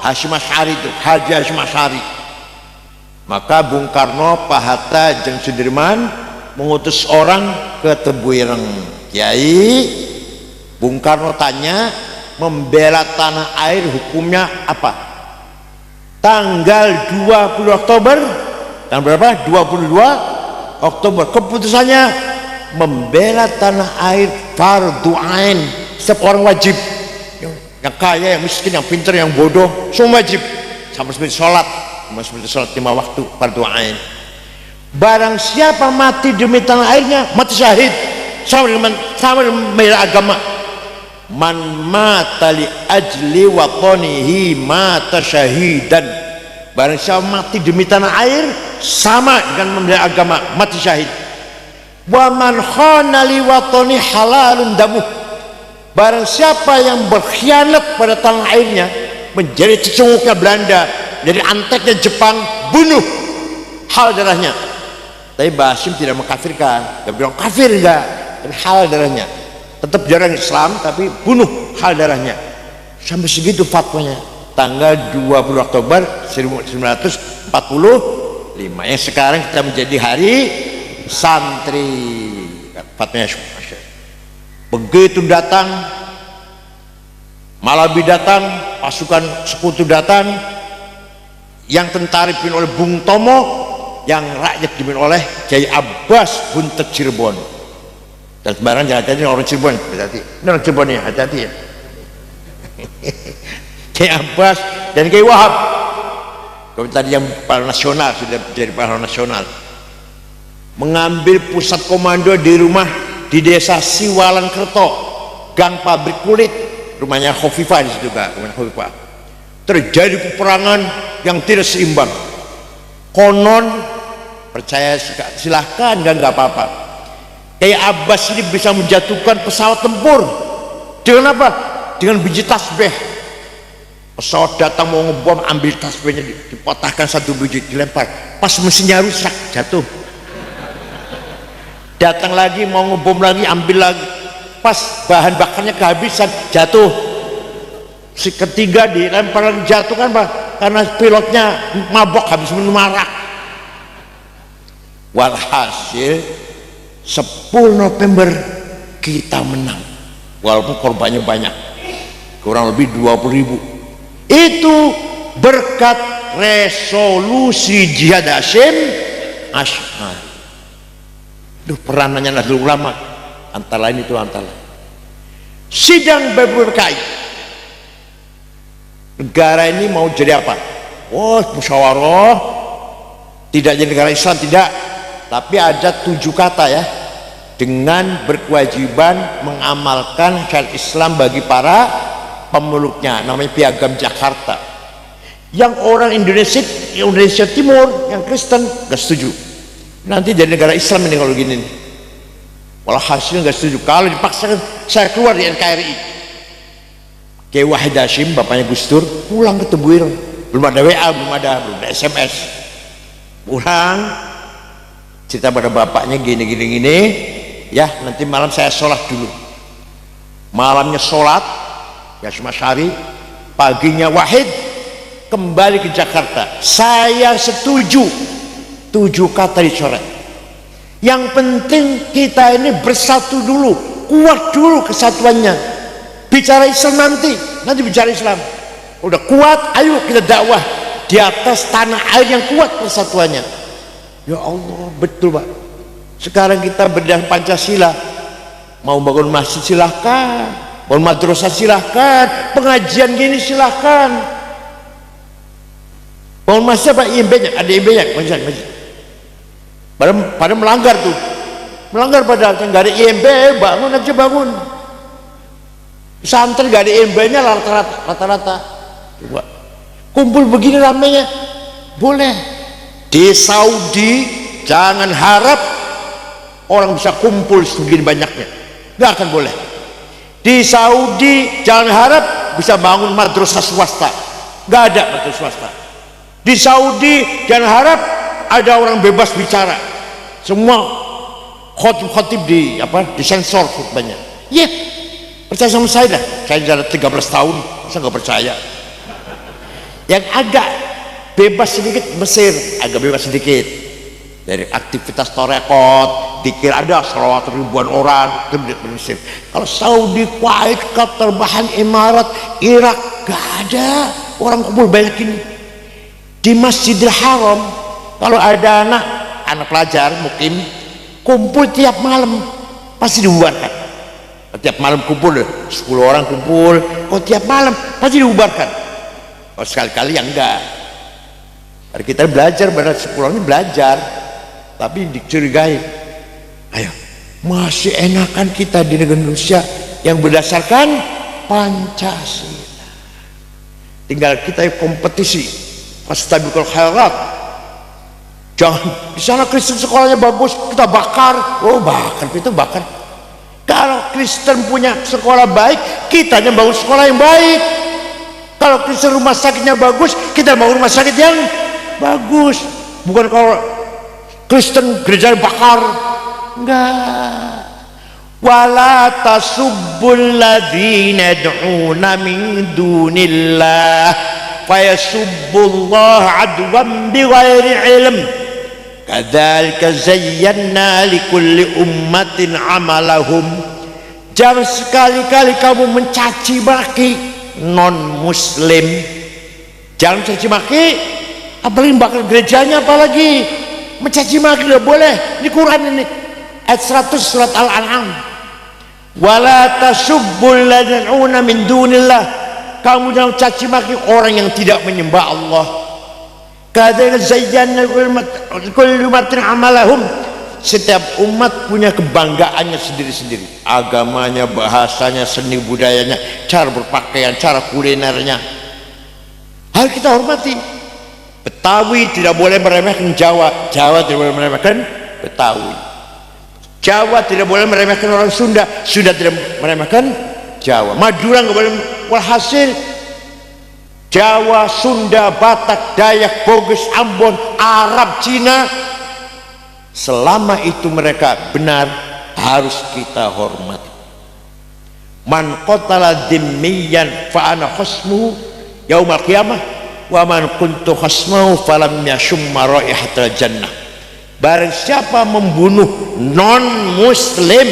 Hasyim Asy'ari itu, Haji Hasyim Asy'ari. Maka Bung Karno, Pak Hatta, dan Sudirman mengutus orang ke Tebu Ireng. Kiai, Bung Karno tanya, membela tanah air hukumnya apa? Tanggal 20 Oktober, tanggal berapa? 22 Oktober. Keputusannya membela tanah air fardu ain, setiap orang wajib, yang kaya, yang miskin, yang pintar, yang bodoh, semua wajib. Sama seperti sholat, seperti sholat 5 waktu fardu ain. Barang siapa mati demi tanah airnya, mati syahid, sama dengan membela agama. Man mata li ajli watanihi mata syahidan. Barang siapa mati demi tanah air, sama dengan membela agama, mati syahid. Wa man khana li watani halalun damuh. Barang siapa yang berkhianat pada tanah airnya, menjadi cecunguknya Belanda, jadi anteknya Jepang, bunuh, halal darahnya. Tapi Basim tidak mengkafirkan, dia bilang kafir enggak, tapi halal darahnya. Tetap jarang Islam, tapi bunuh, halal darahnya. Sampai segitu fatwanya. Tanggal 20 Oktober 1945, yang sekarang kita menjadi hari santri. Fatwanya. Begitu datang Malabi, datang pasukan sekutu, datang yang tentara dipimpin oleh Bung Tomo, yang rakyat dipimpin oleh Kiai Abbas Buntet Cirebon. Dan sembarang jangan hati-hati orang Cirebon, hati-hati. Ini orang Cirebon ya, hati-hati ya. Kiai Abbas dan Kiai Wahab. Kalau tadi yang pahlawan nasional, sudah jadi pahlawan nasional, mengambil pusat komando di rumah di desa Siwalan Kerto, Gang Pabrik Kulit, rumahnya Khofifah di situ, Kak, rumahnya Khofifah. Terjadi peperangan yang tidak seimbang. Konon percaya silahkan, nggak apa-apa. Kiai Abbas ini bisa menjatuhkan pesawat tempur dengan apa? Dengan biji tasbih. Pesawat datang mau ngebom, ambil tasbihnya, dipotahkan satu biji, dilempar. Pas mesinnya rusak, jatuh. Datang lagi mau ngebom lagi, ambil lagi. Pas bahan bakarnya kehabisan, jatuh. Si ketiga dilempar lagi, jatuh kan, Pak? Karena pilotnya mabok, habis minum arak. Walhasil 10 November kita menang, walaupun korbannya banyak, kurang lebih 20.000. Itu berkat resolusi Jihad Hasyim Asy'ari. Duh, peranannya Nahdlatul Ulama antara lain itu, antara lain sidang BPKI. Negara ini mau jadi apa? Oh, musyawarah, tidak jadi negara Islam, tidak, tapi ada 7 kata ya, dengan berkewajiban mengamalkan syariat Islam bagi para pemeluknya, namanya Piagam Jakarta. Yang orang Indonesia Indonesia Timur yang Kristen nggak setuju. Nanti jadi negara Islam ini kalau gini nih. Walau hasilnya nggak setuju. Kalau dipaksakan saya keluar di NKRI. Kiai Wahid Hashim, bapaknya Gus Dur, pulang ke Tebuireng. Belum ada WA, belum ada SMS. Pulang, cerita pada bapaknya gini, ya nanti malam saya sholat dulu. Malamnya sholat, ya Hashim Asy'ari, paginya Wahid kembali ke Jakarta. Saya setuju, 7 kata dicoret. Yang penting kita ini bersatu dulu, kuat dulu kesatuannya. Bicara Islam nanti bicara Islam. Udah kuat, ayo kita dakwah di atas tanah air yang kuat persatuannya. Ya Allah, betul Pak. Sekarang kita berdasar Pancasila, mau bangun masjid silahkan, bangun madrasah silahkan, pengajian gini silahkan. Bangun masjid apa IMB-nya? Ada IMB-nya, masjid. Pada melanggar tuh, melanggar padahal nggak ada IMB, bangun aja bangun. Santri nggak ada IMB-nya rata-rata. Coba kumpul begini ramenya, boleh. Di Saudi jangan harap orang bisa kumpul segini banyaknya, nggak akan boleh. Di Saudi jangan harap bisa bangun madrasah swasta, nggak ada madrasah swasta. Di Saudi jangan harap ada orang bebas bicara, semua khotib disensor khutbahnya. Ya, percaya sama saya dah. Saya jalan 13 tahun, saya nggak percaya. Yang agak bebas sedikit Mesir, agak bebas sedikit dari aktivitas torekot, dikir ada selawat ribuan orang di Mesir. Kalau Saudi, Kuwait, Qatar, Bahrain, Emirat, Irak, gak ada orang kumpul banyak ini. Di Masjidil Haram, kalau ada anak pelajar mukim kumpul tiap malam pasti dibubarkan. Tiap malam kumpul 10 orang kumpul, kalau tiap malam pasti dibubarkan. Kalau sekali-kali yang enggak. Hari kita belajar, benar 10 orang ini belajar, tapi dicurigai. Ayo, masih enakan kita di negara Indonesia yang berdasarkan Pancasila. Tinggal kita kompetisi. Fastabiqul khairat. Jangan di sana Kristen sekolahnya bagus, kita bakar. Oh, bakar itu bakar. Kalau Kristen punya sekolah baik, kita yang bangun sekolah yang baik. Kalau Kristen rumah sakitnya bagus, kita bangun rumah sakit yang bagus. Bukan kalau Kristen gereja bakar. Enggak. Wala tasubbul ladzina yad'una min dunillah fayasubbullaha adwan bighairi ilm. Kadzalika zayyana likulli ummatin amalahum. Jangan sekali-kali kamu mencaci maki non muslim. Jangan mencaci maki, apalagi bakal gerejanya, apalagi mencaci maki tidak boleh. Di Quran ini ayat 100 surat Al-An'am. Wala tasubbul ladzina min dunillah. Kamu jangan caci maki orang yang tidak menyembah Allah. Kadzalika zayyana likulli ummatin amalahum. Setiap umat punya kebanggaannya sendiri-sendiri, agamanya, bahasanya, seni budayanya, cara berpakaian, cara kulinernya. Harus kita hormati. Betawi tidak boleh meremehkan Jawa, Jawa tidak boleh meremehkan Betawi. Jawa tidak boleh meremehkan orang Sunda, Sunda tidak meremehkan Jawa. Madura nggak boleh. Walhasil Jawa, Sunda, Batak, Dayak, Bugis, Ambon, Arab, Cina, selama itu mereka benar, harus kita hormati. Man qatala dhimmiyan fa ana khasmuhu yaumal qiyamah wa man kuntu khasmahu falam yashumma raihatal jannah. Barang siapa membunuh non muslim,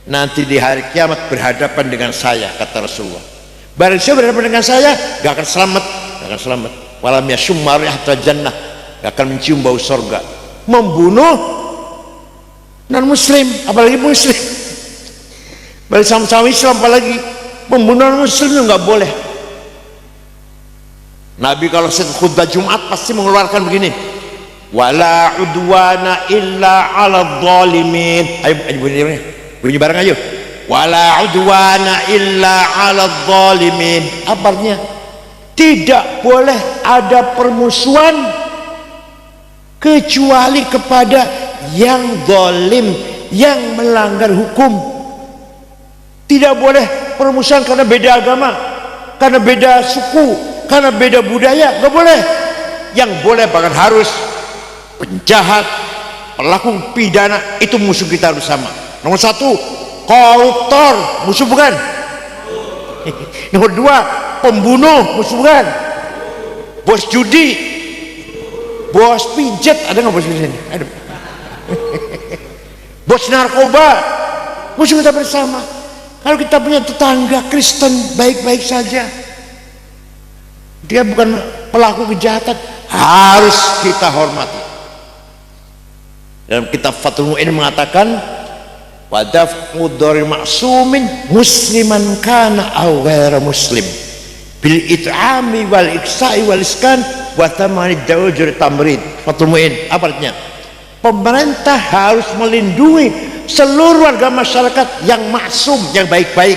nanti di hari kiamat berhadapan dengan saya, kata Rasulullah. Barang siapa berhadapan dengan saya, gak akan selamat, gak akan selamat. Walam yashumma raihatal jannah, gak akan mencium bau surga. Membunuh non muslim, apalagi muslim, balik sama-sama Islam, apalagi membunuh non muslim itu nggak boleh. Nabi kalau khutbah Jumat pasti mengeluarkan begini, wala udwana illa ala zalimin. Ayo bunyi bareng ayo, wala udwana illa ala zalimin. Apa artinya? Tidak boleh ada permusuhan kecuali kepada yang zalim, yang melanggar hukum. Tidak boleh permusuhan karena beda agama, karena beda suku, karena beda budaya, nggak boleh. Yang boleh bahkan harus penjahat, pelaku pidana itu musuh kita harus sama. Nomor satu, koruptor, musuh bukan? Nomor dua, pembunuh, musuh bukan? Bos judi, bos pijet, ada nggak bos pijet? Ada. Bos narkoba, musuh kita bersama. Kalau kita punya tetangga Kristen baik-baik saja, dia bukan pelaku kejahatan, harus kita hormati. Dalam kitab Fathul Mu'in mengatakan, wadaf'u dzarri ma'sumin musliman kana aw ghaira muslim bil it'ami wal iksa'i wal iskan wa thamani dawjur tamrid. Fathul Mu'in apa artinya? Pemerintah harus melindungi seluruh warga masyarakat yang maksum, yang baik-baik,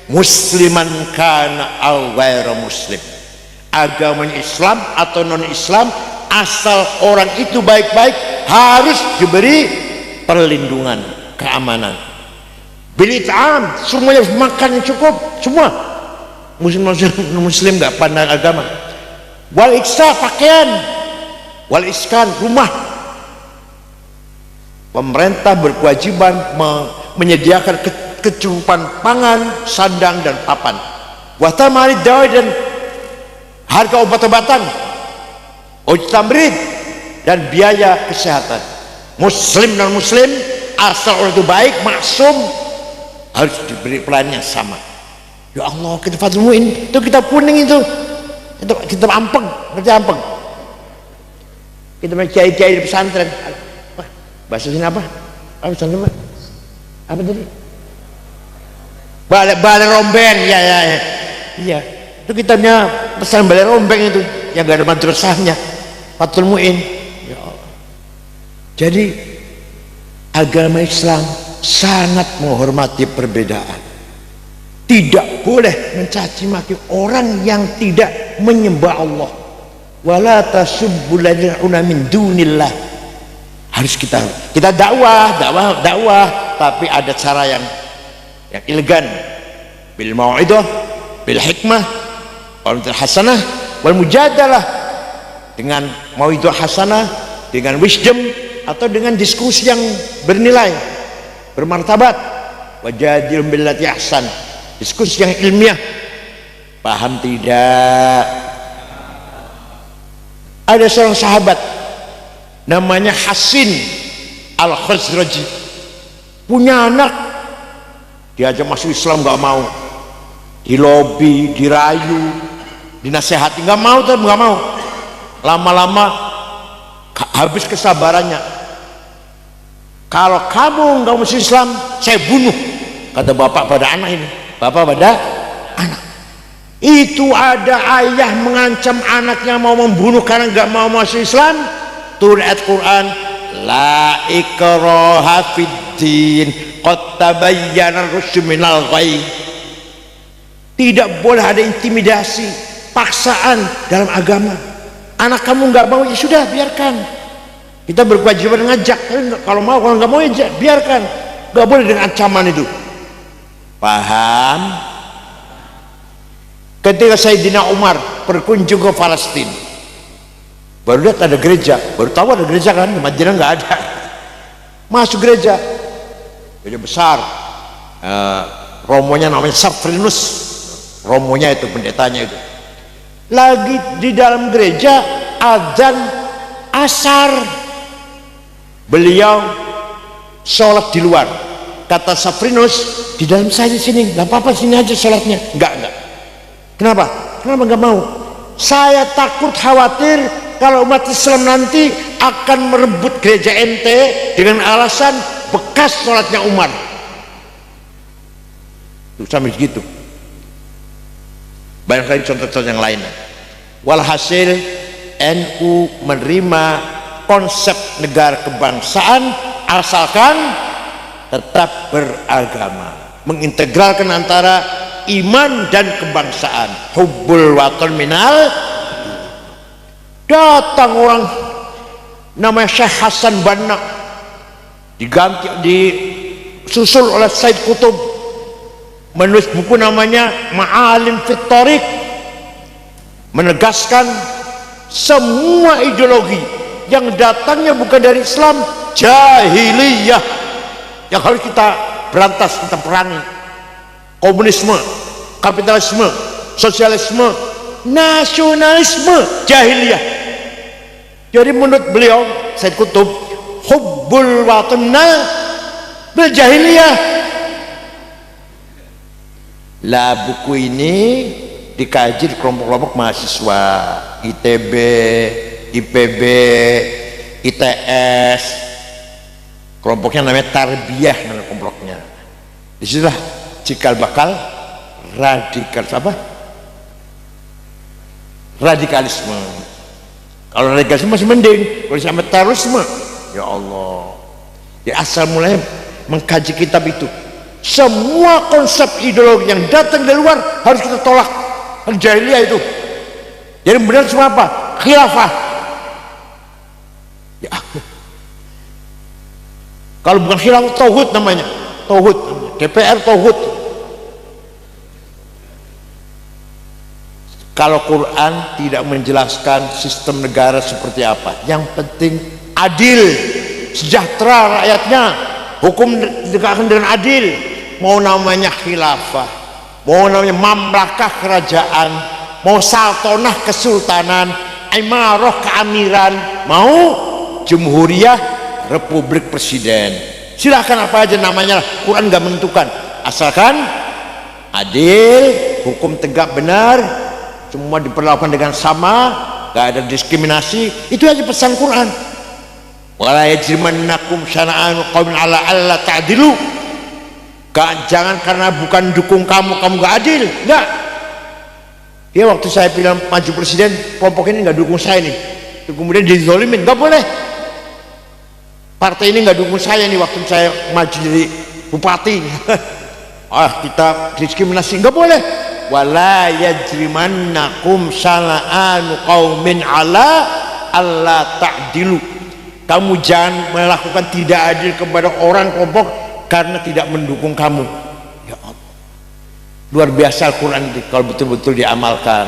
musliman kana aw ghaira muslim, agamanya Islam atau non Islam, asal orang itu baik-baik harus diberi perlindungan, keamanan. Bilit'am, semuanya makan yang cukup, semua muslim nggak pandang agama. Wal iksa, pakaian. Wal iskan, rumah. Pemerintah berkewajiban menyediakan kecukupan pangan, sandang dan papan. Wa thamani dawai, dan harga obat-obatan, ojtamrid, dan biaya kesehatan. Muslim dan muslim, asal orang itu baik, maksum, harus diberi pelayanan yang sama. Ya Allah, kita Fathul Mu'in itu kita kuning itu kita ampeng, ngerti ampeng? Kita kiai-kiai di pesantren. Bahasa sini apa? Apa pesantren apa? Apa tadi? Balai rombeng, ya. Iya, itu kitanya pesan balai rombeng itu yang gak ada madrasahnya, Fathul Mu'in. Ya Allah. Jadi agama Islam sangat menghormati perbedaan. Tidak boleh mencaci maki orang yang tidak menyembah Allah. Wala tasubbul ladzina min dunillah. Harus kita dakwah, tapi ada cara yang elegan. Bil mau'idah, bil hikmah, wal hasanah, wal mujadalah, dengan mau'idah hasanah, dengan wisdom, atau dengan diskusi yang bernilai, bermartabat. Wajadil billati ahsan, diskusi yang ilmiah. Paham tidak? Ada seorang sahabat namanya Hasin Al-Khazraji, punya anak, diajak masuk Islam nggak mau, dilobi, dirayu, dinasehati, nggak mau, tetap nggak mau. Lama-lama habis kesabarannya. Kalau kamu nggak masuk Islam, saya bunuh, kata bapak pada anak ini. Bapak pada anak itu, ada ayah mengancam anaknya mau membunuh karena nggak mau masuk Islam. Turun ayat Quran, la ikraha fiddin qad tabayyana ar-rusydu minal ghayy. Tidak boleh ada intimidasi, paksaan dalam agama. Anak kamu nggak mau, ya sudah, biarkan. Kita berkewajiban ngajak, kalau mau, kalau nggak mau ya biarkan. Nggak boleh dengan ancaman itu. Paham? Ketika Sayyidina Umar berkunjung ke Palestina, baru lihat ada gereja, baru tahu ada gereja kan, di Madinah nggak ada. Masuk gereja besar, romonya namanya Safrinus, romonya itu, pendetanya itu. Lagi di dalam gereja azan asar, beliau sholat di luar. Kata Safrinus, di dalam saja sini, nggak apa-apa, sini aja sholatnya. Enggak. Kenapa nggak mau? Saya takut, khawatir kalau umat Islam nanti akan merebut gereja ente dengan alasan bekas sholatnya Umar. Tuh, sampai segitu. Banyak lagi contoh-contoh yang lain. Walhasil NU menerima konsep negara kebangsaan asalkan tetap beragama, mengintegralkan antara iman dan kebangsaan. Hubbul watan minal. Datang orang namanya Syekh Hasan Banna, diganti, disusul oleh Said Qutb, menulis buku namanya Ma'alim fit Thariq, menegaskan semua ideologi yang datangnya bukan dari Islam, jahiliyah, yang harus kita berantas, kita perangi. Komunisme, kapitalisme, sosialisme, nasionalisme, jahiliyah. Jadi menurut beliau Said Qutb, hubbul watanna bil jahiliyah. Lah buku ini dikaji di kelompok-kelompok mahasiswa ITB, IPB, ITS, kelompoknya namanya Tarbiyah, nama kelompoknya. Disitulah cikal bakal radikalisme. Kalau radikalisme masih mending, kalau sampai terorisme, ya Allah. Ya asal mulai mengkaji kitab itu, semua konsep ideologi yang datang dari luar harus kita tolak. Jahiliyah itu. Jadi benar semua apa? Khilafah. Ya. Kalau bukan khilafah, tauhid namanya. Tauhid, DPR tauhid. Kalau Quran tidak menjelaskan sistem negara seperti apa, yang penting adil, sejahtera rakyatnya, hukum ditegakkan dengan adil. Mau namanya khilafah, mau namanya mamlakah kerajaan, mau saltonah kesultanan, imarah keamiran, mau jumhuriyah republik presiden, silahkan apa aja namanya, Quran nggak menentukan, asalkan adil, hukum tegak benar, semua diperlakukan dengan sama, gak ada diskriminasi. Itu aja pesan Quran. Wala yajrimannakum syana'anu qaumin ala alla ta'dilu. Jangan karena bukan dukung kamu gak adil. Enggak. Dia waktu saya bilang maju presiden, kelompok ini gak dukung saya nih, kemudian dizolimin, gak boleh. Partai ini gak dukung saya nih waktu saya maju jadi bupati. Kita diskriminasi, gak boleh. Wala yajrimannakum syana'anu qaumin ala alla ta'dilu. Kamu jangan melakukan tidak adil kepada orang kelompok karena tidak mendukung kamu. Ya Allah, luar biasa Al-Quran ini kalau betul-betul diamalkan.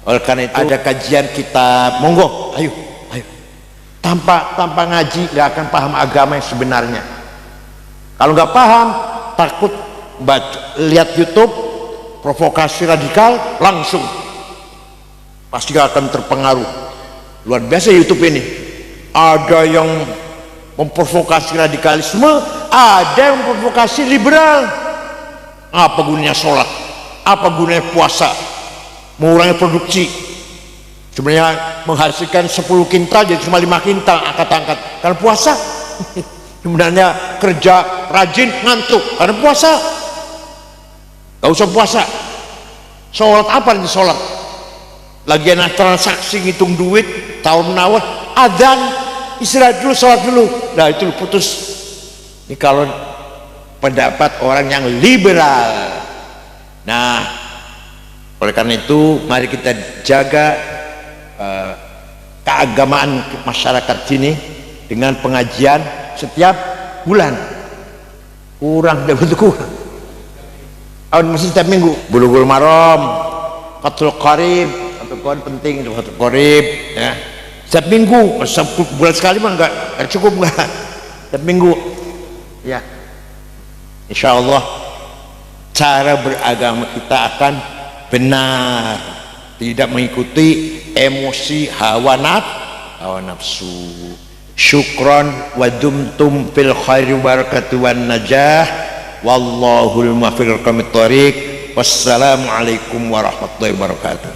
Oleh karena itu ada kajian kitab, monggo, ayo. Tanpa ngaji nggak akan paham agama yang sebenarnya. Kalau nggak paham, takut lihat YouTube provokasi radikal, langsung pasti akan terpengaruh. Luar biasa YouTube ini, ada yang memprovokasi radikalisme, ada yang memprovokasi liberal. Apa gunanya sholat, apa gunanya puasa, mengurangi produksi, sebenarnya menghasilkan 10 kintal jadi cuma 5 kintal, angkat-angkat karena puasa. Sebenarnya kerja rajin, ngantuk karena puasa. Gak usah puasa, sholat apa nih sholat? Lagi anak transaksi ngitung duit, tawar menawar, adzan, istirahat dulu, sholat dulu. Nah itu putus. Ini kalau pendapat orang yang liberal. Nah, oleh karena itu mari kita jaga keagamaan masyarakat sini dengan pengajian setiap bulan. Kurang dan betul kurang. Masih setiap minggu. Bulughul Maram, Fathul Qarib, Fathul Qarib penting itu, Fathul Qarib ya. Setiap minggu, bulan sekali mah enggak cukup enggak. Setiap minggu. Ya. Insyaallah cara beragama kita akan benar, tidak mengikuti emosi hawa nafsu. Syukron wa dumtum fil khairi barakatuh wan najah. Wallahul muwaffiq ila aqwamit thoriq. Wassalamualaikum warahmatullahi wabarakatuh.